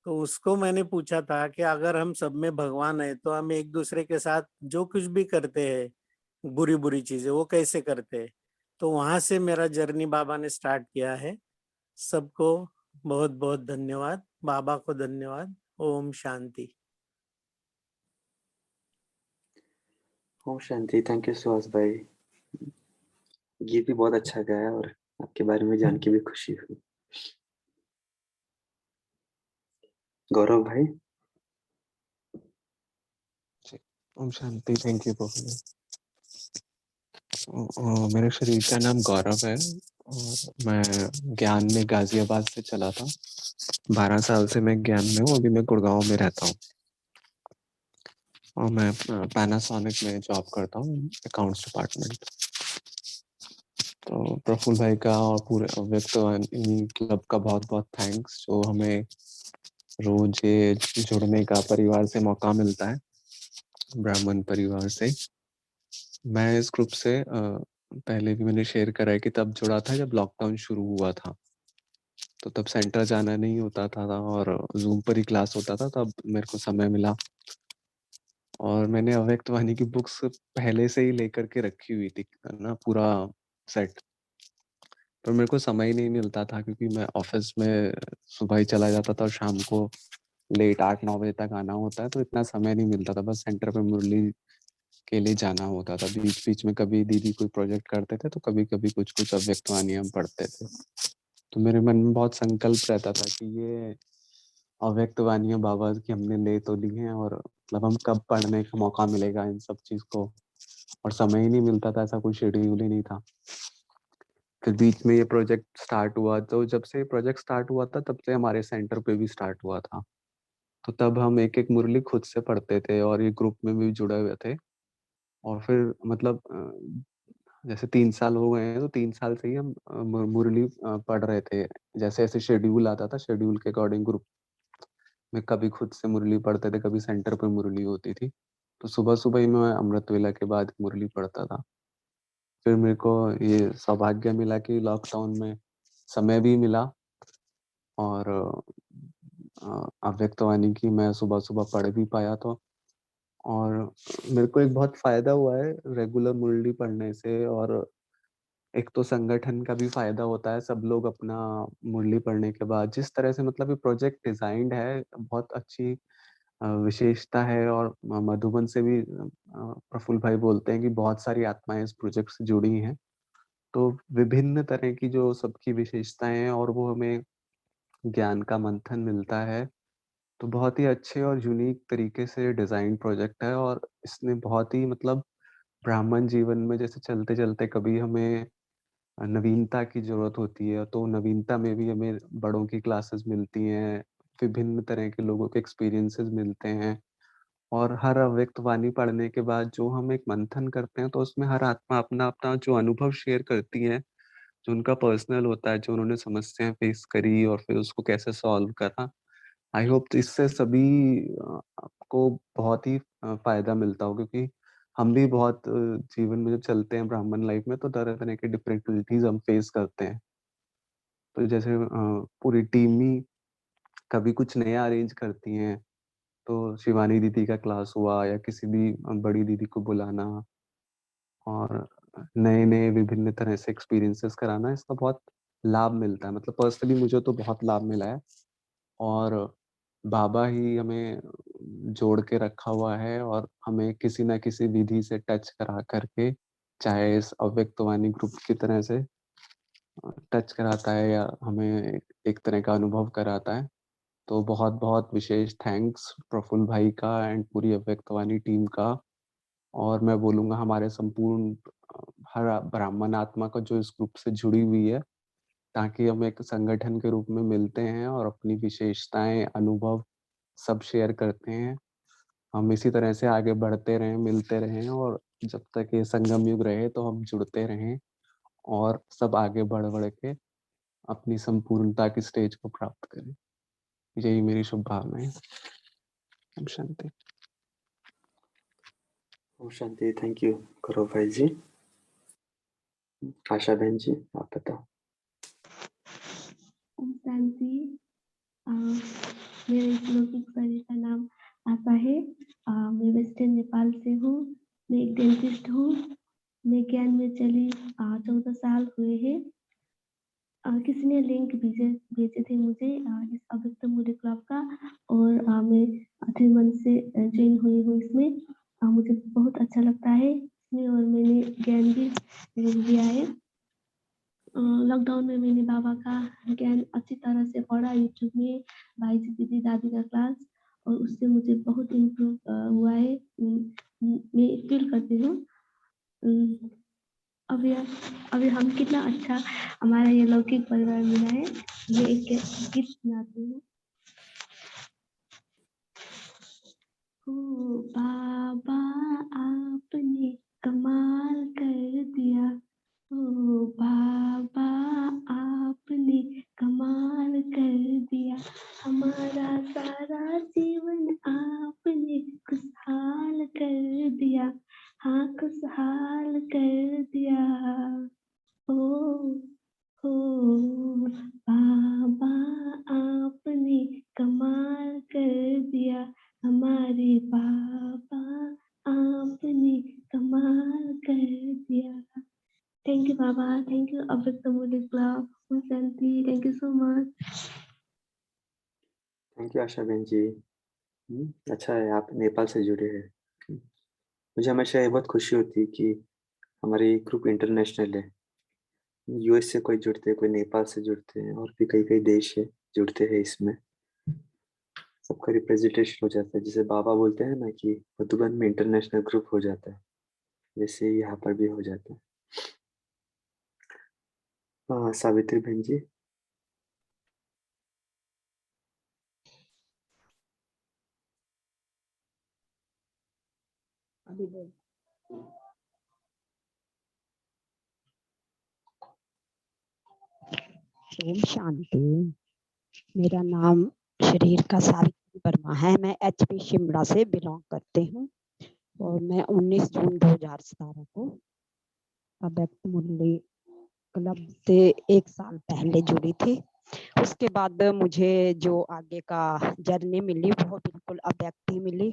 तो उसको मैंने पूछा था कि अगर हम सब में भगवान है तो हम एक दूसरे के साथ जो कुछ भी करते हैं बुरी बुरी चीजें, वो कैसे करते हैं। तो वहां से मेरा जर्नी बाबा ने स्टार्ट किया है। सबको बहुत बहुत धन्यवाद, बाबा को धन्यवाद। ओम शांति। ओम शांति। थैंक यू सुहास भाई, गीत भी बहुत अच्छा गाया और आपके बारे में जान के भी खुशी हुई। गौरव भाई। ओम शांति। थैंक यू प्रभु। मेरे शरीर का नाम गौरव है और मैं ज्ञान में गाजियाबाद से चला था। 12 साल से मैं ज्ञान में हूँ। अभी मैं गुड़गांव में रहता हूँ और मैं पैनासोनिक में जॉब करता हूँ, अकाउंट्स डिपार्टमेंट। तो प्रफुल्ल भाई का और पूरे अव्यक्तवाणी क्लब का बहुत बहुत थैंक्स, जो हमें रोज ये जुड़ने का परिवार से मौका मिलता है, ब्राह्मण परिवार से। मैं इस ग्रुप से पहले भी मैंने शेयर करा है कि तब जुड़ा था जब लॉकडाउन शुरू हुआ था। तो तब सेंटर जाना नहीं होता था और जूम पर ही क्लास होता था, तब मेरे को समय मिला और मैंने अव्यक्तवाणी की बुक्स पहले से ही लेकर के रखी हुई थी ना, पूरा सेट। पर मेरे को समय ही नहीं मिलता था क्योंकि मैं ऑफिस में सुबह ही चला जाता था और शाम को लेट 8-9 बजे तक आना होता है, तो इतना समय नहीं मिलता था। बस सेंटर पे मुरली के लिए जाना होता था। बीच बीच में कभी दीदी कोई प्रोजेक्ट करते थे तो कभी कभी कुछ कुछ अव्यक्तवाणी हम पढ़ते थे। तो मेरे मन में बहुत संकल्प रहता था कि ये अव्यक्तवाणियां बाबा की हमने ले तो ली हैं और मतलब हम कब पढ़ने का मौका मिलेगा इन सब चीज को, और समय ही नहीं मिलता था, ऐसा कोई शेड्यूल ही नहीं था। फिर बीच में ये प्रोजेक्ट स्टार्ट हुआ, तो जब से प्रोजेक्ट स्टार्ट हुआ था तब से हमारे सेंटर पे भी स्टार्ट हुआ था। तो तब हम एक एक मुरली खुद से पढ़ते थे और ये ग्रुप में भी जुड़े हुए थे। और फिर मतलब जैसे 3 साल हो गए हैं तो 3 साल से ही हम मुरली पढ़ रहे थे। जैसे ऐसे शेड्यूल आता था, शेड्यूल के अकॉर्डिंग ग्रुप में कभी खुद से मुरली पढ़ते थे, कभी सेंटर पे मुरली होती थी। तो सुबह सुबह ही मैं अमृत वेला के बाद मुरली पढ़ता था। फिर मेरे को ये सौभाग्य मिला कि लॉकडाउन में समय भी मिला और अव्यक्तवाणी की मैं सुबह सुबह पढ़ भी पाया। तो और मेरे को एक बहुत फायदा हुआ है रेगुलर मुरली पढ़ने से। और एक तो संगठन का भी फायदा होता है, सब लोग अपना मुरली पढ़ने के बाद जिस तरह से मतलब ये प्रोजेक्ट डिजाइंड है, बहुत अच्छी विशेषता है। और मधुबन से भी प्रफुल्ल भाई बोलते हैं कि बहुत सारी आत्माएं इस प्रोजेक्ट से जुड़ी हैं। तो विभिन्न तरह की जो सबकी विशेषताएं हैं और वो हमें ज्ञान का मंथन मिलता है। तो बहुत ही अच्छे और यूनिक तरीके से डिजाइन प्रोजेक्ट है और इसने बहुत ही मतलब ब्राह्मण जीवन में जैसे चलते चलते कभी हमें नवीनता की जरूरत होती है, तो नवीनता में भी हमें बड़ों की क्लासेस मिलती हैं, विभिन्न तरह के लोगों के एक्सपीरियंसेस मिलते हैं। और हर अव्यक्त वाणी पढ़ने के बाद जो हम एक मंथन करते हैं तो उसमें हर आत्मा अपना अपना जो अनुभव शेयर करती है, जो उनका पर्सनल होता है, जो उन्होंने समस्याएं फेस करी और फिर उसको कैसे सॉल्व करा। आई होप इससे सभी को बहुत ही फायदा मिलता हो, क्योंकि हम भी बहुत जीवन में जब चलते हैं ब्राह्मण लाइफ में तो तरह तरह के डिफरेंटिविटीज हम फेस करते हैं। तो जैसे पूरी टीम ही कभी कुछ नया अरेंज करती हैं, तो शिवानी दीदी का क्लास हुआ या किसी भी बड़ी दीदी को बुलाना और नए नए विभिन्न तरह से एक्सपीरियंसेस कराना, इसका बहुत लाभ मिलता है। मतलब पर्सनली मुझे तो बहुत लाभ मिला है और बाबा ही हमें जोड़ के रखा हुआ है और हमें किसी ना किसी विधि से टच करा करके, चाहे इस अव्यक्तवाणी ग्रुप की तरह से टच कराता है या हमें एक तरह का अनुभव कराता है। तो बहुत बहुत विशेष थैंक्स प्रफुल्ल भाई का एंड पूरी अव्यक्तवाणी टीम का। और मैं बोलूँगा हमारे संपूर्ण हर ब्राह्मण आत्मा का जो इस ग्रुप से जुड़ी हुई है, ताकि हम एक संगठन के रूप में मिलते हैं और अपनी विशेषताएं अनुभव सब शेयर करते हैं। हम इसी तरह से आगे बढ़ते रहें, मिलते रहें और जब तक ये संगम युग रहे तो हम जुड़ते रहें और सब आगे बढ़ बढ़ के अपनी संपूर्णता की स्टेज को प्राप्त करें। यही मेरी शुभकामनाएं। ओम शांति। ओम शांति। थैंक यू करो भाई जी। आशा बहन जी आप बताओ। ओम शांति। मेरे इस लौकिक शरीर का नाम आशा है। मैं वेस्टर्न नेपाल से हूँ। मैं एक डेंटिस्ट हूँ। मैं ज्ञान में चली 14 साल हुए हैं। किसी ने लिंक भेजे थे मुझे इस अव्यक्त मूल्य क्लब का, और मैं 3 मंथ से ज्वाइन हुई हूँ इसमें। मुझे बहुत अच्छा लगता है इसमें, और मैंने ज्ञान भी लिया है। लॉकडाउन में मैंने बाबा का ज्ञान अच्छी तरह से पढ़ा यूट्यूब में, भाई जी दीदी दादी का क्लास, और उससे मुझे बहुत इम्प्रूव हुआ है। मैं फील करती हूँ अभी हम कितना अच्छा हमारा ये लौकिक परिवार मिला है। मैं एक गीत सुनाती हूँ। ओ बाबा आपने कमाल कर दिया, ओ बाबा आपने कमाल कर दिया, हमारा सारा जीवन आपने खुशहाल कर दिया, हाँ खुशहाल कर दिया। ओ बाबा आपने कमाल कर दिया, हमारे बाबा आपने कमाल कर दिया। Thank you Baba, thank you Avyakt Mulya club, Om Shanti. Thank you so much. Thank you Asha बहन जी। अच्छा है आप नेपाल से जुड़े हैं। मुझे हमेशा ये बहुत खुशी होती है कि हमारी ग्रुप इंटरनेशनल है। यूएस से कोई जुड़ते हैं, कोई नेपाल से जुड़ते हैं, और भी कई कई देश है जुड़ते हैं इसमें। सबका रिप्रेजेंटेशन हो जाता है। जैसे बाबा बोलते हैं ना कि मधुबन में इंटरनेशनल ग्रुप हो जाता है, वैसे ही यहाँ पर भी हो जाता है। हाँ सावित्री बहन जी। अभी बोल। ओम शांति। मेरा नाम शरीर का सावित्री वर्मा है। मैं एचपी शिमला से बिलोंग करती हूँ, और मैं 19 जून 2017 को अव्यक्त मूल्य क्लब से 1 साल पहले जुड़ी थी। उसके बाद मुझे जो आगे का जर्नी मिली वो बिल्कुल अव्यक्त ही मिली,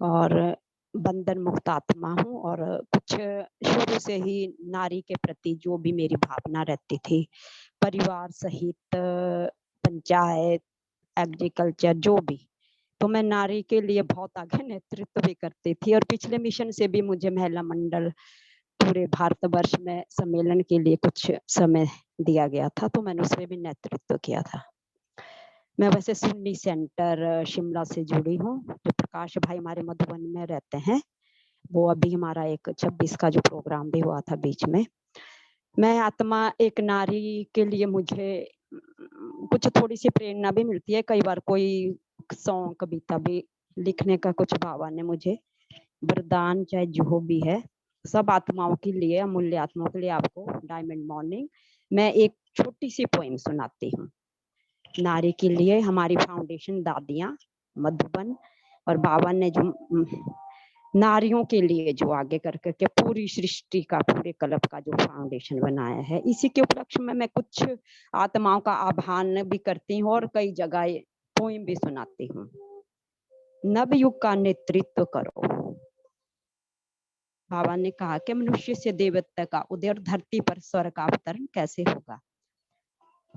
और बंधन मुक्त आत्मा हूँ। और कुछ शुरू से ही नारी के प्रति जो भी मेरी भावना रहती थी, परिवार सहित पंचायत एग्रीकल्चर जो भी, तो मैं नारी के लिए बहुत आगे नेतृत्व भी करती थी। और पिछले मिशन से भी मुझे महिला मंडल पूरे भारतवर्ष में सम्मेलन के लिए कुछ समय दिया गया था, तो मैंने उसमें भी नेतृत्व किया था। मैं वैसे सुन्नी सेंटर शिमला से जुड़ी हूँ। जो प्रकाश भाई हमारे मधुबन में रहते हैं, वो अभी हमारा एक 26 का जो प्रोग्राम भी हुआ था बीच में। मैं आत्मा एक नारी के लिए मुझे कुछ थोड़ी सी प्रेरणा भी मिलती है। कई बार कोई सॉन्ग कविता भी लिखने का कुछ बाबा ने मुझे वरदान, चाहे जो भी है, सब आत्माओं के लिए, अमूल्य आत्माओं के लिए। आपको डायमंड मॉर्निंग मैं एक छोटी सी पोएम सुनाती हूँ। नारी के लिए हमारी फाउंडेशन दादियाँ मधुबन और बाबा ने जो नारियों के लिए जो आगे कर करके पूरी सृष्टि का, पूरे कल्प का जो फाउंडेशन बनाया है, इसी के उपलक्ष्य में मैं कुछ आत्माओं का आह्वान भी करती हूँ और कई जगह पोएम भी सुनाती हूँ। नवयुग का नेतृत्व करो। बाबा ने कहा कि मनुष्य से देवत्व का उदय और धरती पर स्वर्ग का अवतरण कैसे होगा।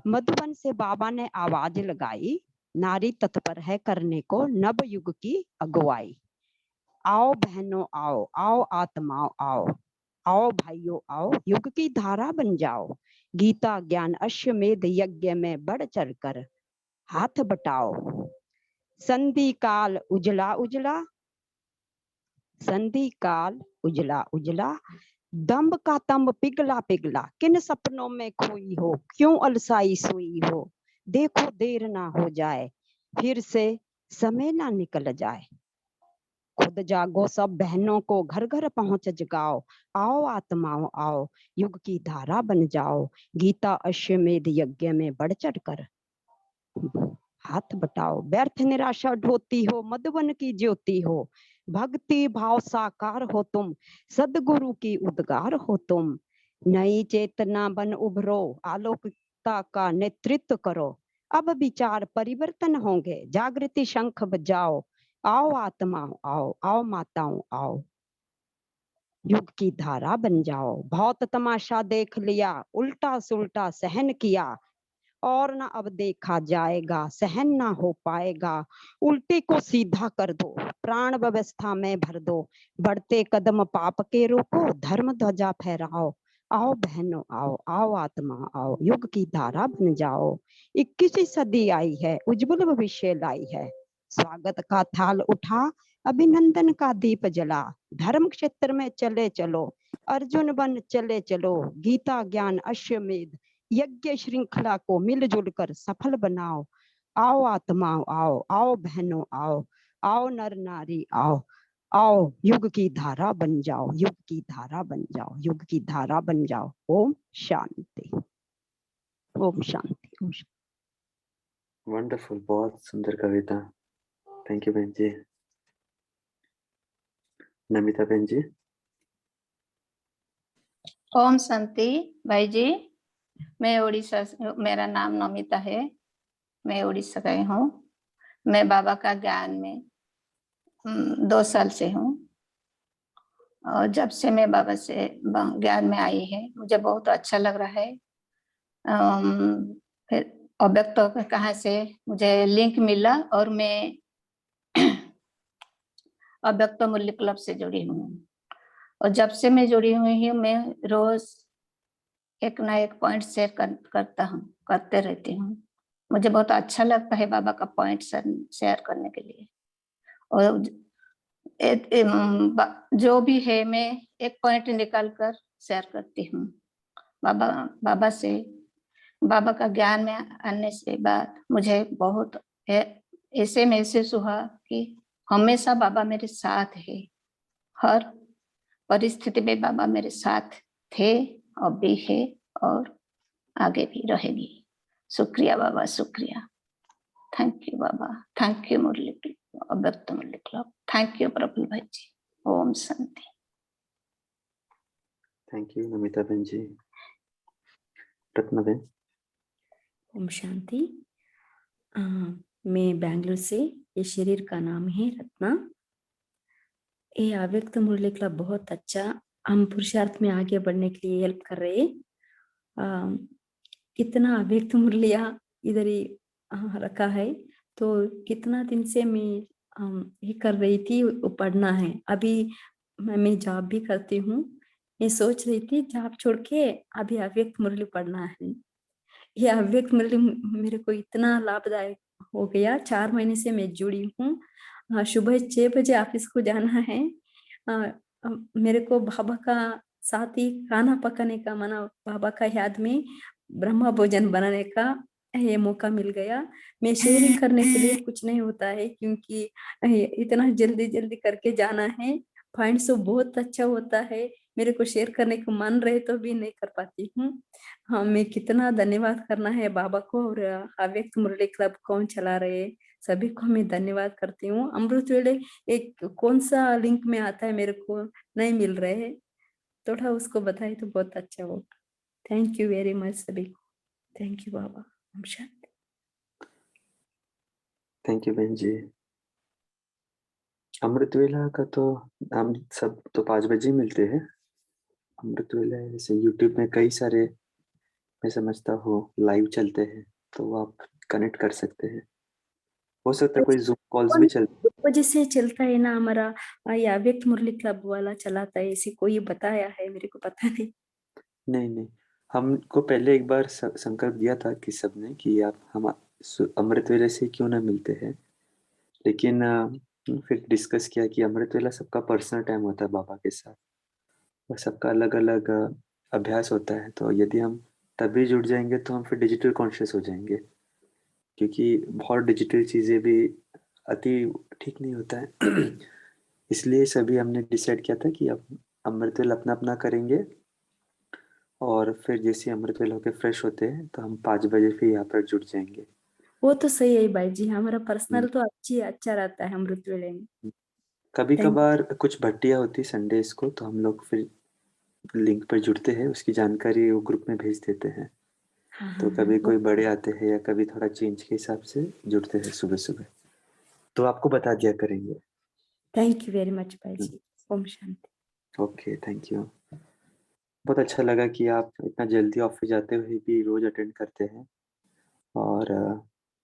मधुबन से बाबा ने आवाज लगाई, नारी तत्पर है करने को नव युग की अगुवाई। आओ बहनों आओ, आओ आत्माओं आओ, आओ भाइयों आओ, युग की धारा बन जाओ। गीता ज्ञान अश्वमेध यज्ञ में बढ़ चढ़कर हाथ बटाओ। संधि काल उजला उजला, संधि काल उजला उजला, दम्भ का तंब पिघला पिघला। किन सपनों में खोई हो, क्यों अलसाई सोई हो। देखो देर ना हो जाए, फिर से समय ना निकल जाए। खुद जागो सब बहनों को घर घर पहुंच जगाओ। आओ आत्माओं आओ, युग की धारा बन जाओ। गीता अश्वमेध यज्ञ में बढ़ चढ़ कर हाथ बटाओ। व्यर्थ निराशा ढोती हो, मधुबन की ज्योति हो। भक्ति भाव साकार हो तुम, सदगुरु की उद्गार हो तुम। नई चेतना बन उभरो, आलोकिकता का नेतृत्व करो। अब विचार परिवर्तन होंगे, जागृति शंख बजाओ। आओ आत्माओं आओ, आओ माताओं आओ, युग की धारा बन जाओ। बहुत तमाशा देख लिया, उल्टा सुल्टा सहन किया, और ना अब देखा जाएगा, सहन ना हो पाएगा। उल्टे को सीधा कर दो, प्राण व्यवस्था में भर दो। बढ़ते कदम पाप के रोको, धर्म ध्वजा फहराओ। आओ बहनों आओ, आओ आत्मा आओ, युग की धारा बन जाओ। 21वीं सदी आई है, उज्जवल भविष्य लाई है। स्वागत का थाल उठा, अभिनंदन का दीप जला। धर्म क्षेत्र में चले चलो, अर्जुन बन चले चलो। गीता ज्ञान अश्वमेध यज्ञ श्रृंखला को मिलजुल कर सफल बनाओ। आओ आत्माओं आओ, आओ बहनों आओ, आओ नर नारी आओ, आओ युग की धारा बन जाओ, युग की धारा बन जाओ, युग की धारा बन जाओ। ओम शांति, ओम शांति, ओम शांति। वंडरफुल, बहुत सुंदर कविता। थैंक यू बहन जी। नमिता बहन जी। ओम शांति भाई जी। मैं उड़ीसा, मेरा नाम नमिता है, मैं उड़ीसा गई हूँ। मैं बाबा का ज्ञान में 2 साल से हूँ, और जब से मैं बाबा से ज्ञान में आई है मुझे बहुत अच्छा लग रहा है। फिर अव्यक्त कहाँ से मुझे लिंक मिला और मैं अव्यक्त मूल्य क्लब से जुड़ी हूँ, और जब से मैं जुड़ी हुई हूँ मैं रोज एक ना एक पॉइंट शेयर करते रहती हूँ। मुझे बहुत अच्छा लगता है बाबा का पॉइंट शेयर करने के लिए। और जो भी है मैं एक पॉइंट निकाल कर शेयर करती हूँ बाबा से। बाबा का ज्ञान में आने से बाद मुझे बहुत ऐसे महसूस हुआ कि हमेशा बाबा मेरे साथ है, हर परिस्थिति में बाबा मेरे साथ थे, अब भी है और आगे भी रहेगी। शुक्रिया बाबा, शुक्रिया। Thank you Baba, thank you Murli Avyakt Murli club, thank you Prafulla भाई जी। ओम शांति। थैंक यू नमिता बहन जी। रत्ना बहन। ओम शांति। मैं बेंगलुरु से, ये शरीर का नाम है रत्ना। ये अव्यक्त मुरली क्लब बहुत अच्छा हम पुरुषार्थ में आगे बढ़ने के लिए हेल्प कर रहे हैं। कितना अव्यक्त मुरलिया इधर ही रखा है, तो कितना दिन से मैं ये कर रही थी, वो पढ़ना है। अभी मैं जॉब भी करती हूँ, मैं सोच रही थी जॉब छोड़ के अभी अव्यक्त मुरली पढ़ना है। ये अव्यक्त मुरली मेरे को इतना लाभदायक हो गया। 4 महीने से मैं जुड़ी हूँ। सुबह 6 बजे ऑफिस को जाना है। मेरे को बाबा का साथ ही खाना पकाने का मना, बाबा का याद में ब्रह्मा भोजन बनाने का ये मौका मिल गया। मैं शेयरिंग करने के लिए कुछ नहीं होता है, क्योंकि इतना जल्दी जल्दी करके जाना है। पॉइंट्स तो बहुत अच्छा होता है, मेरे को शेयर करने को मन रहे तो भी नहीं कर पाती हूँ। हाँ, मैं कितना धन्यवाद करना है बाबा को, और अव्यक्त मुरली क्लब कौन चला रहे सभी को मैं धन्यवाद करती हूँ। अमृत वेले एक कौन सा लिंक में आता है मेरे को नहीं मिल रहे है, थोड़ा उसको बताए तो बहुत अच्छा होगा। थैंक यू वेरी मच सभी को। थैंक यू बाबा। ओम शांति। थैंक यू बहन जी। अमृत वेला का तो हम सब तो 5 बजे मिलते हैं। अमृत वेला जैसे यूट्यूब में कई सारे मैं समझता हूँ लाइव चलते हैं, तो आप कनेक्ट कर सकते हैं। हो सकता है कोई जूम कॉल्स भी चलते। वजह से चलता है ना हमारा, ये अव्यक्त मुरली क्लब वाला चलाता है, इसे कोई बताया है, मेरे को पता नहीं। नहीं, हमको पहले एक बार संकल्प दिया था कि सबने कि आप हम अमृत वेला से क्यों ना मिलते हैं, लेकिन फिर डिस्कस किया कि अमृत वेला सबका पर्सनल टाइम होता है बाबा के साथ, और सबका अलग अलग अभ्यास होता है। तो यदि हम तभी जुड़ जाएंगे तो हम फिर डिजिटल कॉन्शियस हो जाएंगे, क्योंकि बहुत डिजिटल चीज़ें भी अति ठीक नहीं होता है। इसलिए सभी हमने डिसाइड किया था कि अब अमृत वेला अपना अपना करेंगे, और फिर जैसे अमृत वेला होकर फ्रेश होते हैं तो हम 5 बजे फिर यहाँ पर जुड़ जाएंगे। वो तो सही है भाई जी, हमारा पर्सनल तो अच्छा रहता है अमृत वेले में। कभी Thank- कभार कुछ भट्टियाँ होती संडेज को, तो हम लोग फिर लिंक पर जुड़ते हैं, उसकी जानकारी वो ग्रुप में भेज देते हैं। तो कभी कोई बड़े आते हैं या कभी थोड़ा चेंज के हिसाब से जुड़ते हैं सुबह सुबह, तो आपको बता दिया करेंगे। थैंक यू वेरी मच भाई ji. Om Shanti. Okay, thank you. बहुत अच्छा लगा कि आप इतना जल्दी ऑफिस जाते हुए भी रोज अटेंड करते हैं, और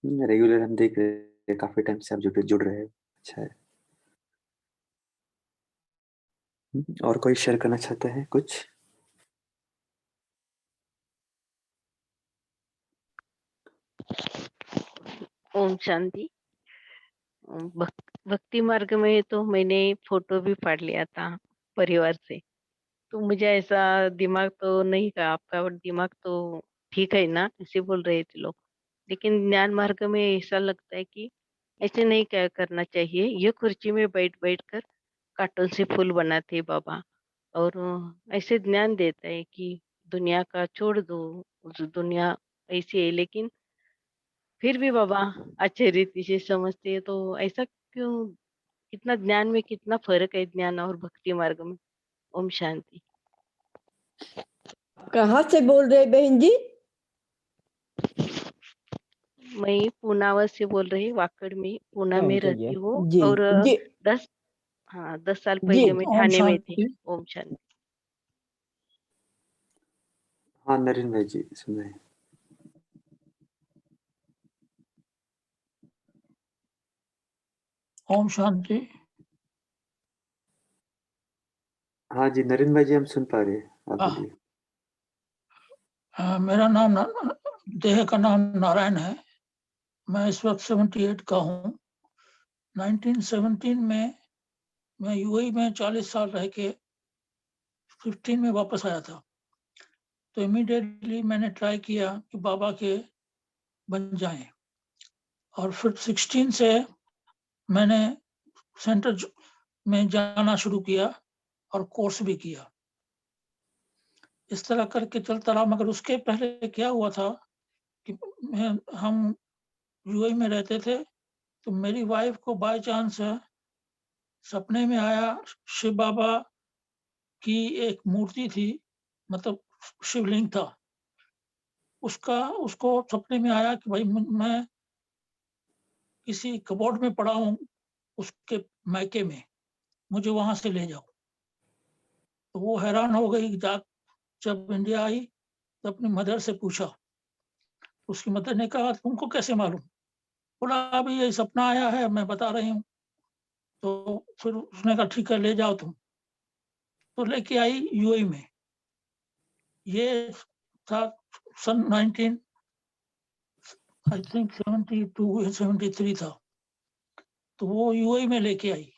रेगुलर हम देख रहे हैं काफी टाइम से आप जुड़ रहे हैं। अच्छा है। और कोई शेयर करना चाहता है कुछ? ओम शांति। भक्ति मार्ग में तो मैंने फोटो भी फाड़ लिया था परिवार से, तो मुझे ऐसा दिमाग तो नहीं था, आपका दिमाग तो ठीक है ना, ऐसे बोल रहे थे लोग। लेकिन ज्ञान मार्ग में ऐसा लगता है कि ऐसे नहीं क्या करना चाहिए। ये कुर्सी में बैठ बैठ कर कार्टून से फूल बनाते बाबा, और ऐसे ज्ञान देता है कि दुनिया का छोड़ दो, जो दुनिया ऐसी है, लेकिन फिर भी बाबा अच्छे रीति से समझते हैं। तो ऐसा क्यों, कितना ज्ञान में कितना फर्क है ज्ञान और भक्ति मार्ग में। ओम शांति। कहाँ से बोल रहे बहन जी? मैं पूनावर से बोल रही, वाकड़ में, पूना में जी रहती हूँ। जी और जी 10 साल जी। पहले मैं ओम ठाणे में थी। शांति। ओम शांति। हाँ नरेंद्र भाई जी सुन रहे हैं। ओम शांति। हाँ जी नरेंद्र भाई जी, हम सुन पा रहे हैं, आप हाँ। बोलिए। मेरा नाम देह का नाम नारायण है। मैं इस वक्त 78 का हूँ। 1917 में मैं यूएई में 40 साल रह के 15 में वापस आया था। तो इमीडिएटली मैंने ट्राई किया कि बाबा के बन जाएं, और फिर 16 से मैंने सेंटर में जाना शुरू किया और कोर्स भी किया। इस तरह करके चलता रहा। मगर उसके पहले क्या हुआ था कि हम यूएई में रहते थे, तो मेरी वाइफ को बाय चांस सपने में आया, शिव बाबा की एक मूर्ति थी, मतलब शिवलिंग था, उसको सपने में आया कि भाई मैं किसी कबोर्ड में पड़ा हूँ उसके मैके में, मुझे वहां से ले जाओ। तो वो हैरान हो गई। जब इंडिया आई तो अपनी मदर से पूछा, उसकी मदर ने कहा तुमको कैसे मालूम? बोला अभी ये सपना आया है, मैं बता रही हूँ। तो फिर उसने कहा ठीक है ले जाओ तुम। तो लेके आई यूएई में। ये था सन 19 आई थिंक 72 या 73 था। तो वो यूएई में लेके आई,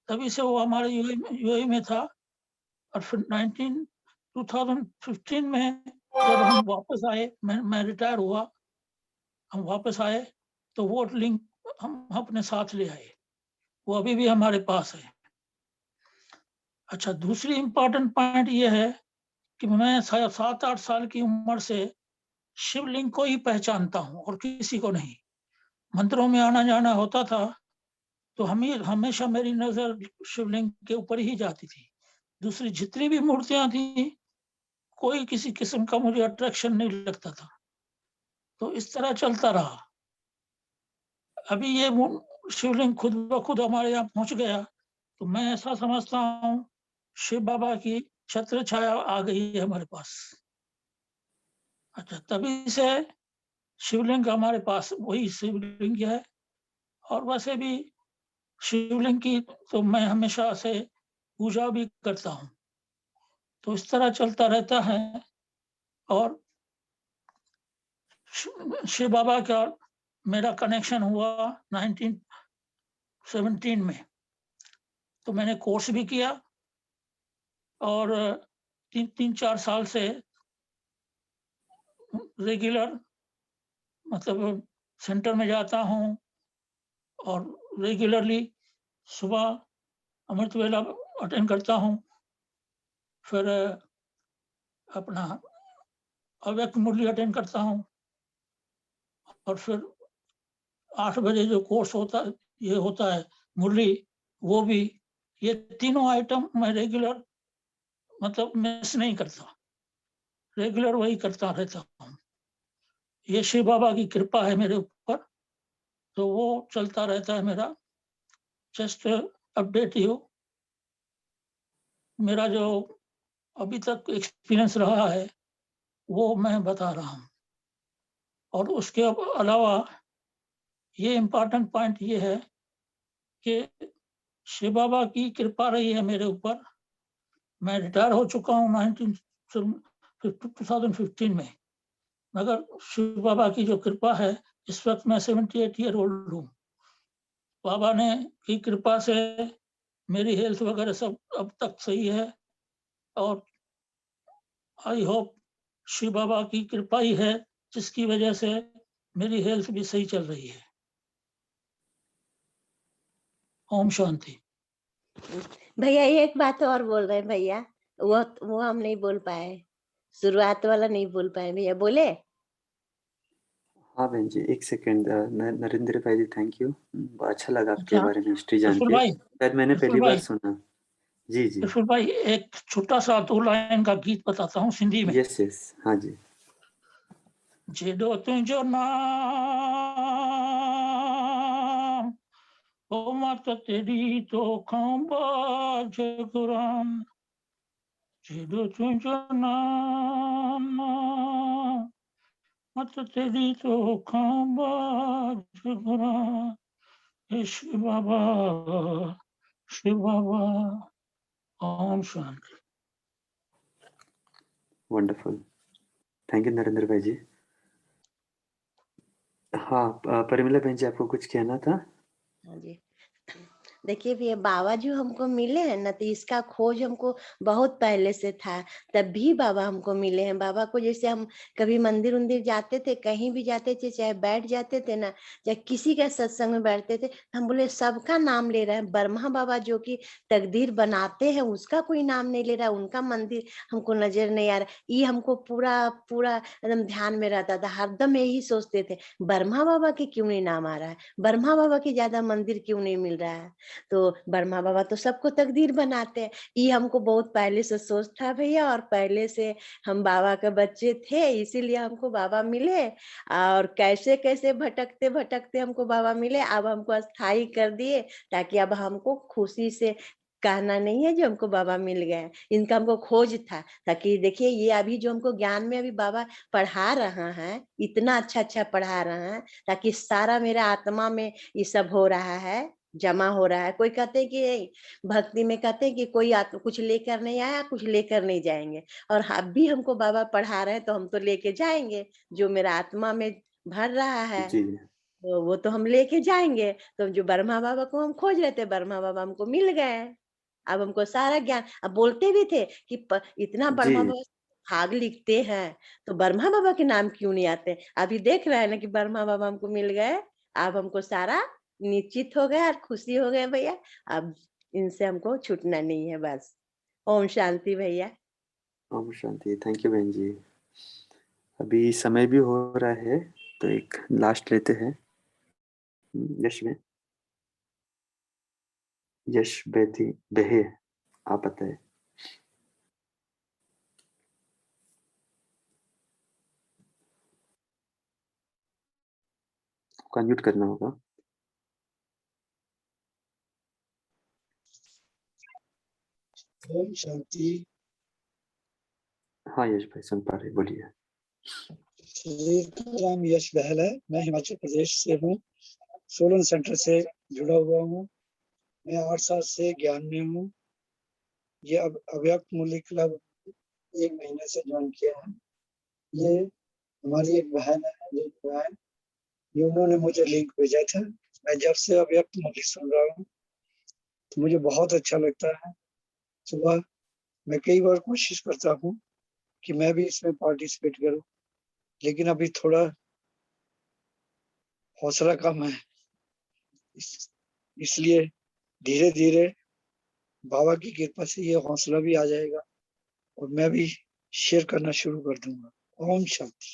तभी से वो हमारे यूएई में था। और फिर 2015 में जब हम वापस आए, मैं रिटायर हुआ, हम वापस आए, तो वो लिंक हम अपने साथ ले आए। वो अभी भी हमारे पास है। अच्छा, दूसरी इम्पोर्टेंट पॉइंट ये है कि मैं 7-8 साल की उम्र से शिवलिंग को ही पहचानता हूँ और किसी को नहीं। मंदिरों में आना जाना होता था तो हमेशा मेरी नजर शिवलिंग के ऊपर ही जाती थी। दूसरी जितनी भी मूर्तियां थी, कोई किसी किस्म का मुझे अट्रैक्शन नहीं लगता था। तो इस तरह चलता रहा। अभी ये शिवलिंग खुद ब खुद हमारे यहाँ पहुंच गया, तो मैं ऐसा समझता हूँ शिव बाबा की छत्र छाया आ गई है हमारे पास। अच्छा, तभी से शिवलिंग हमारे पास वही शिवलिंग है। और वैसे भी शिवलिंग की तो मैं हमेशा से पूजा भी करता हूँ। तो इस तरह चलता रहता है। और शिव बाबा का मेरा कनेक्शन हुआ 1917 में। तो मैंने कोर्स भी किया और 3-4 साल से रेगुलर, मतलब सेंटर में जाता हूँ और रेगुलरली सुबह अमृत वेला अटेंड करता हूँ। फिर अपना अव्यक्त मुरली अटेंड करता हूँ। और फिर 8 बजे जो कोर्स होता है, ये होता है मुरली, वो भी, ये तीनों आइटम मैं रेगुलर मतलब मिस नहीं करता, रेगुलर वही करता रहता हूँ। ये शिव बाबा की कृपा है मेरे ऊपर, तो वो चलता रहता है मेरा। जस्ट अपडेट यू, मेरा जो अभी तक एक्सपीरियंस रहा है वो मैं बता रहा हूँ। और उसके अलावा ये इम्पोर्टेंट पॉइंट ये है कि शिव बाबा की कृपा रही है मेरे ऊपर। मैं रिटायर हो चुका हूँ 2015 में, मगर शिव बाबा की जो कृपा है, इस वक्त मैं 78 ईयर ओल्ड हूँ। बाबा ने की कृपा से मेरी हेल्थ वगैरह सब अब तक सही है, और आई होप शिव बाबा की कृपा ही है जिसकी वजह से मेरी हेल्थ भी सही चल रही है। ओम शांति। भैया एक बात और बोल रहे हैं भैया, वो हम नहीं बोल पाए, शुरुआत वाला नहीं बोल पाए भैया, बोले? हाँ बहन जी, एक सेकेंड। नरेंद्र भाई जी, थैंक यू। अच्छा लगा आपके अच्छा, बारे में हिस्ट्री जान प्रफुल्ल के, भाई, शायद मैंने पहली बार सुना। जी जी, प्रफुल्ल भाई, एक छोटा सा 2 लाइन का गीत बताता हूँ सिंधी में। यस यस, हाँ जी। जेडो तुझो नाम ओ मत तेरी तो खंबा जगराम, जेडो तुझो नाम मत तेरी तो खंबा जगराम, हे शिव बाबा, शिव बाबा। ओम शांति। वंडरफुल, थैंक यू नरेंद्र भाई जी। हाँ, परिमला बहन जी, आपको कुछ कहना था? हाँ जी, देखिए भैया, बाबा जो हमको मिले हैं ना, तो इसका खोज हमको बहुत पहले से था, तब भी बाबा हमको मिले हैं। बाबा को जैसे हम कभी मंदिर उंदिर जाते थे, कहीं भी जाते थे, चाहे बैठ जाते थे ना, चाहे किसी का सत्संग में बैठते थे, हम बोले सबका नाम ले रहे हैं। ब्रह्मा बाबा जो कि तकदीर बनाते हैं, उसका कोई नाम नहीं ले रहा, उनका मंदिर हमको नजर नहीं आ रहा। ये हमको पूरा पूरा एकदम ध्यान में रहता था, हरदम यही सोचते थे, ब्रह्मा बाबा के क्यों नहीं नाम आ रहा है, ब्रह्मा बाबा की ज्यादा मंदिर क्यों नहीं मिल रहा है। तो ब्रह्मा बाबा तो सबको तकदीर बनाते हैं, ये हमको बहुत पहले से सोच था भैया, और पहले से हम बाबा के बच्चे थे, इसीलिए हमको बाबा मिले। और कैसे कैसे भटकते भटकते हमको बाबा मिले, अब हमको स्थायी कर दिए, ताकि अब हमको खुशी से कहना नहीं है जो हमको बाबा मिल गए, इनका हमको खोज था। ताकि देखिए, ये अभी जो हमको ज्ञान में अभी बाबा पढ़ा रहा है, इतना अच्छा अच्छा पढ़ा रहा है, ताकि सारा मेरा आत्मा में ये सब हो रहा है, जमा हो रहा है। कोई कहते हैं कि भक्ति में कहते हैं कि कोई कुछ लेकर नहीं आया, कुछ लेकर नहीं जाएंगे, और अब भी हमको बाबा पढ़ा रहे हैं, तो हम तो लेके जाएंगे, जो मेरा आत्मा में भर रहा है जी, तो वो तो हम लेके जाएंगे। तो जो ब्रह्मा बाबा को हम खोज रहे थे, ब्रह्मा बाबा हमको मिल गए। अब हमको सारा ज्ञान, अब बोलते भी थे कि इतना ब्रह्मा जी, बाबा भाग लिखते हैं, तो ब्रह्मा बाबा के नाम क्यों नहीं आते। अभी देख रहे हैं ना कि ब्रह्मा बाबा हमको मिल गए, अब हमको सारा निश्चित हो गया और खुशी हो गए भैया। अब इनसे हमको छूटना नहीं है बस। ओम शांति भैया। ओम शांति। थैंक यू बहन जी। अभी समय भी हो रहा है, तो एक लास्ट लेते हैं। यश में, यश बेदी बेहे, आप बताए। आपको अनम्यूट करना होगा। ओम शांति। हाँ यश भाई, सुन पा रहे, बोलिए। शरीर का नाम यश बहल है, मैं हिमाचल प्रदेश से हूँ, सोलन सेंटर से जुड़ा हुआ हूँ। मैं 8 साल से ज्ञान में हूँ। ये अब अव्यक्त मूल्य क्लब 1 महीने से ज्वाइन किया है। ये हमारी एक बहन है, एक बहन, ये उन्होंने मुझे लिंक भेजा था। मैं जब से अव्यक्त मूल्य सुन रहा हूँ तो मुझे बहुत अच्छा लगता है। सुबह मैं कई बार कोशिश करता हूँ कि मैं भी इसमें पार्टिसिपेट करूँ, लेकिन अभी थोड़ा हौसला कम है। इसलिए धीरे धीरे बाबा की कृपा से ये हौसला भी आ जाएगा और मैं भी शेयर करना शुरू कर दूंगा। ओम शांति।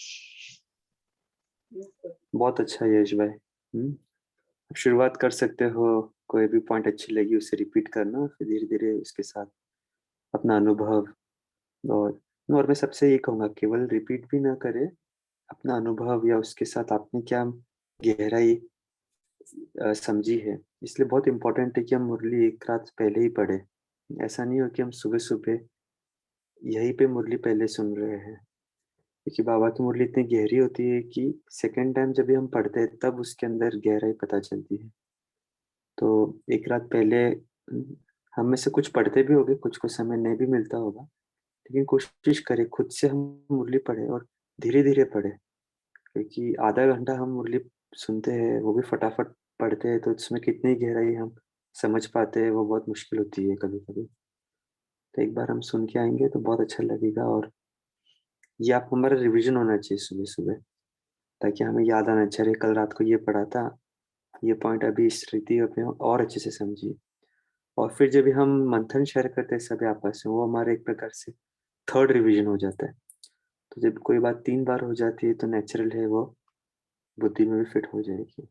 बहुत अच्छा यश भाई। आप शुरुआत कर सकते हो कोई भी पॉइंट अच्छी लगी उसे रिपीट करना, फिर धीरे धीरे उसके साथ अपना अनुभव। और मैं सबसे ये कहूँगा, केवल रिपीट भी ना करें, अपना अनुभव या उसके साथ आपने क्या गहराई समझी है। इसलिए बहुत इम्पोर्टेंट है कि हम मुरली एक रात पहले ही पढ़े। ऐसा नहीं हो कि हम सुबह सुबह यहीं पे मुरली पहले सुन रहे हैं, क्योंकि बाबा की मुरली इतनी गहरी होती है कि सेकंड टाइम जब भी हम पढ़ते हैं तब उसके अंदर गहराई पता चलती है। तो एक रात पहले हम में से कुछ पढ़ते भी होंगे, कुछ को समय नहीं भी मिलता होगा, लेकिन कोशिश करें खुद से हम मुरली पढ़े और धीरे धीरे पढ़े, क्योंकि आधा घंटा हम मुरली सुनते हैं, वो भी फटाफट पढ़ते हैं, तो उसमें कितनी गहराई हम समझ पाते हैं वो बहुत मुश्किल होती है कभी कभी। तो एक बार हम सुन के आएंगे तो बहुत अच्छा लगेगा। और ये आप हमारा रिवीजन होना चाहिए सुबह सुबह, ताकि हमें याद आना चाहिए कल रात को ये पढ़ा था, ये पॉइंट अभी इस रीति में और अच्छे से समझिए। और फिर जब भी हम मंथन शेयर करते हैं सभी आपस में, वो हमारे एक प्रकार से थर्ड रिवीजन हो जाता है। तो जब कोई बात 3 बार हो जाती है तो नेचुरल है वो बुद्धि में भी फिट हो जाएगी।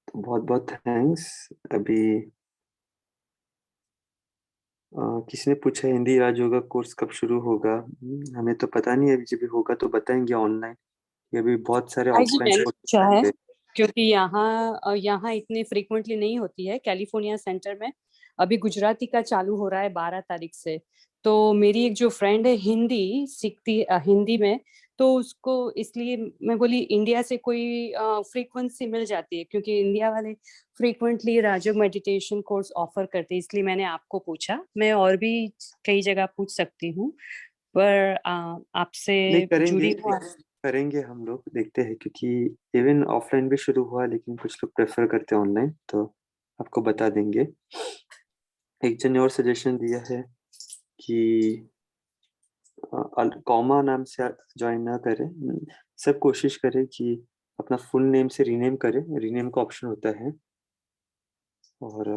तो बहुत बहुत थैंक्स। अभी किसी ने पूछा हिंदी राजयोगा कोर्स कब शुरू होगा। हमें तो पता नहीं, अभी जब भी होगा तो बताएंगे ऑनलाइन, या भी बहुत सारे भाई जी ऑफलाइन मैंने कोर्सेस पूछा है, आएंगे। क्योंकि यहाँ इतने फ्रीक्वेंटली नहीं होती है कैलिफोर्निया सेंटर में। अभी गुजराती का चालू हो रहा है 12 तारीख से। तो मेरी एक जो फ्रेंड है हिंदी सीखती हिंदी में, तो उसको इसलिए मैं बोली इंडिया से कोई फ्रीक्वेंसी मिल जाती है, क्योंकि इंडिया वाले फ्रीक्वेंटली राजयोग मेडिटेशन कोर्स ऑफर करते हैं, इसलिए मैंने आपको पूछा। मैं और भी कई जगह पूछ सकती हूँ, पर आपसे नहीं जुड़ी करेंगे, हूँ। करेंगे हम लोग, देखते हैं, क्योंकि इवन ऑफलाइन भी शुरू हुआ, लेकिन कुछ लोग प्रेफर करते हैं ऑनलाइन, तो आपको बता देंगे। एक जन ने और सजेशन दिया है कि कॉमा नाम से ज्वाइन ना करें, सब कोशिश करें कि अपना फुल नेम से रीनेम करें। रीनेम का ऑप्शन होता है, और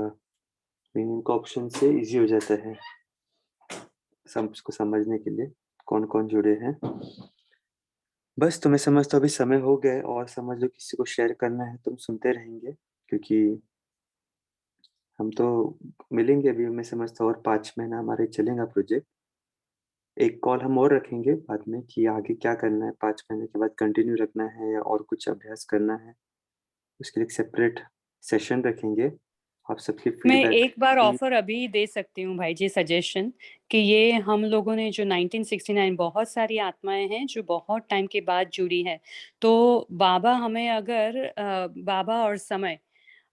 रीनेम का ऑप्शन से इजी हो जाता है सबको समझने के लिए कौन कौन जुड़े हैं। बस तुम्हें समझता अभी समय हो गए, और समझ लो किसी को शेयर करना है तुम सुनते रहेंगे, क्योंकि हम तो मिलेंगे अभी। मैं समझता और 5 महीना हमारे चलेगा प्रोजेक्ट। एक कॉल हम और रखेंगे बाद में कि आगे क्या करना है, 5 महीने के बाद कंटिन्यू रखना है या और कुछ अभ्यास करना है, उसके लिए एक सेपरेट सेशन रखेंगे। आप सबके मैं फीडबैक। एक बार ऑफर अभी दे सकती हूँ भाई जी, सजेशन, कि ये हम लोगों ने जो 1969 बहुत सारी आत्माएं हैं जो बहुत टाइम के बाद जुड़ी है, तो बाबा हमें अगर बाबा और समय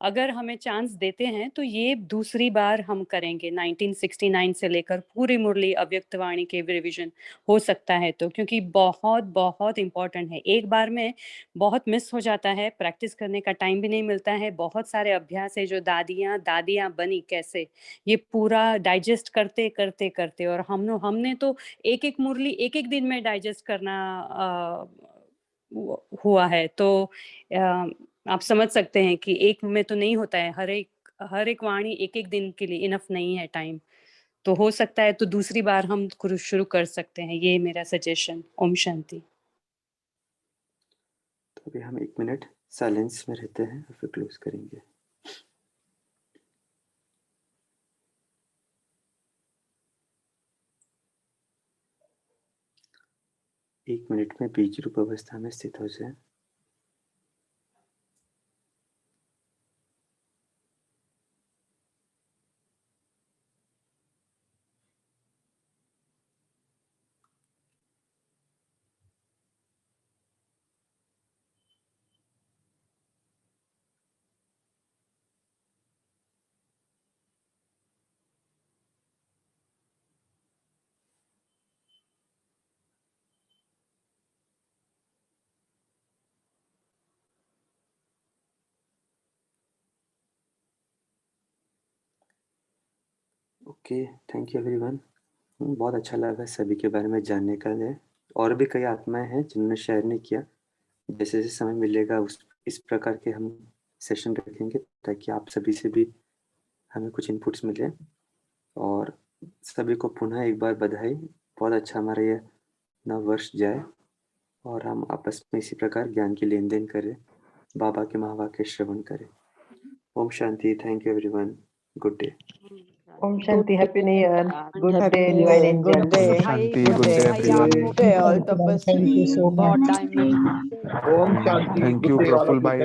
अगर हमें चांस देते हैं तो ये दूसरी बार हम करेंगे 1969 से लेकर पूरी मुरली अव्यक्तवाणी के रिवीजन हो सकता है, तो क्योंकि बहुत बहुत इम्पोर्टेंट है। एक बार में बहुत मिस हो जाता है, प्रैक्टिस करने का टाइम भी नहीं मिलता है। बहुत सारे अभ्यास है जो दादियाँ बनी कैसे, ये पूरा डाइजेस्ट करते करते करते, और हमने तो एक एक मुरली एक एक दिन में डाइजेस्ट करना हुआ है। तो आप समझ सकते हैं कि एक में तो नहीं होता है, हर एक वाणी एक एक दिन के लिए इनफ नहीं है टाइम। तो हो सकता है तो दूसरी बार हम शुरू कर सकते हैं, ये मेरा सजेशन। ओम शांति। तो अभी हम 1 मिनट साइलेंस में रहते हैं और फिर क्लोज करेंगे। एक मिनट में बीज रूप अवस्था में स्थित हो जाए। Okay, thank you everyone. बहुत अच्छा लगा सभी के बारे में जानने का है। और भी कई आत्माएं हैं जिन्होंने शेयर नहीं किया। जैसे जैसे समय मिलेगा इस प्रकार के हम सेशन रखेंगे, ताकि आप सभी से भी हमें कुछ इनपुट्स मिले। और सभी को पुनः एक बार बधाई। बहुत अच्छा हमारा ये नव वर्ष जाए, और हम आपस में इसी प्रकार ज्ञान की लेन देन करें, बाबा के महावाक्य श्रवण करें। ओम शांति। Thank you everyone. Good day. Om Shanti, happy new year, good Happy day, New divine Year, good angel. day. Shanti, Good good day. Day Good everyone. day, all तपस्वी। Thank you so बहुत much. टाइम में Om Shanti. Thank Good you day, all of Prafulla you. भाई।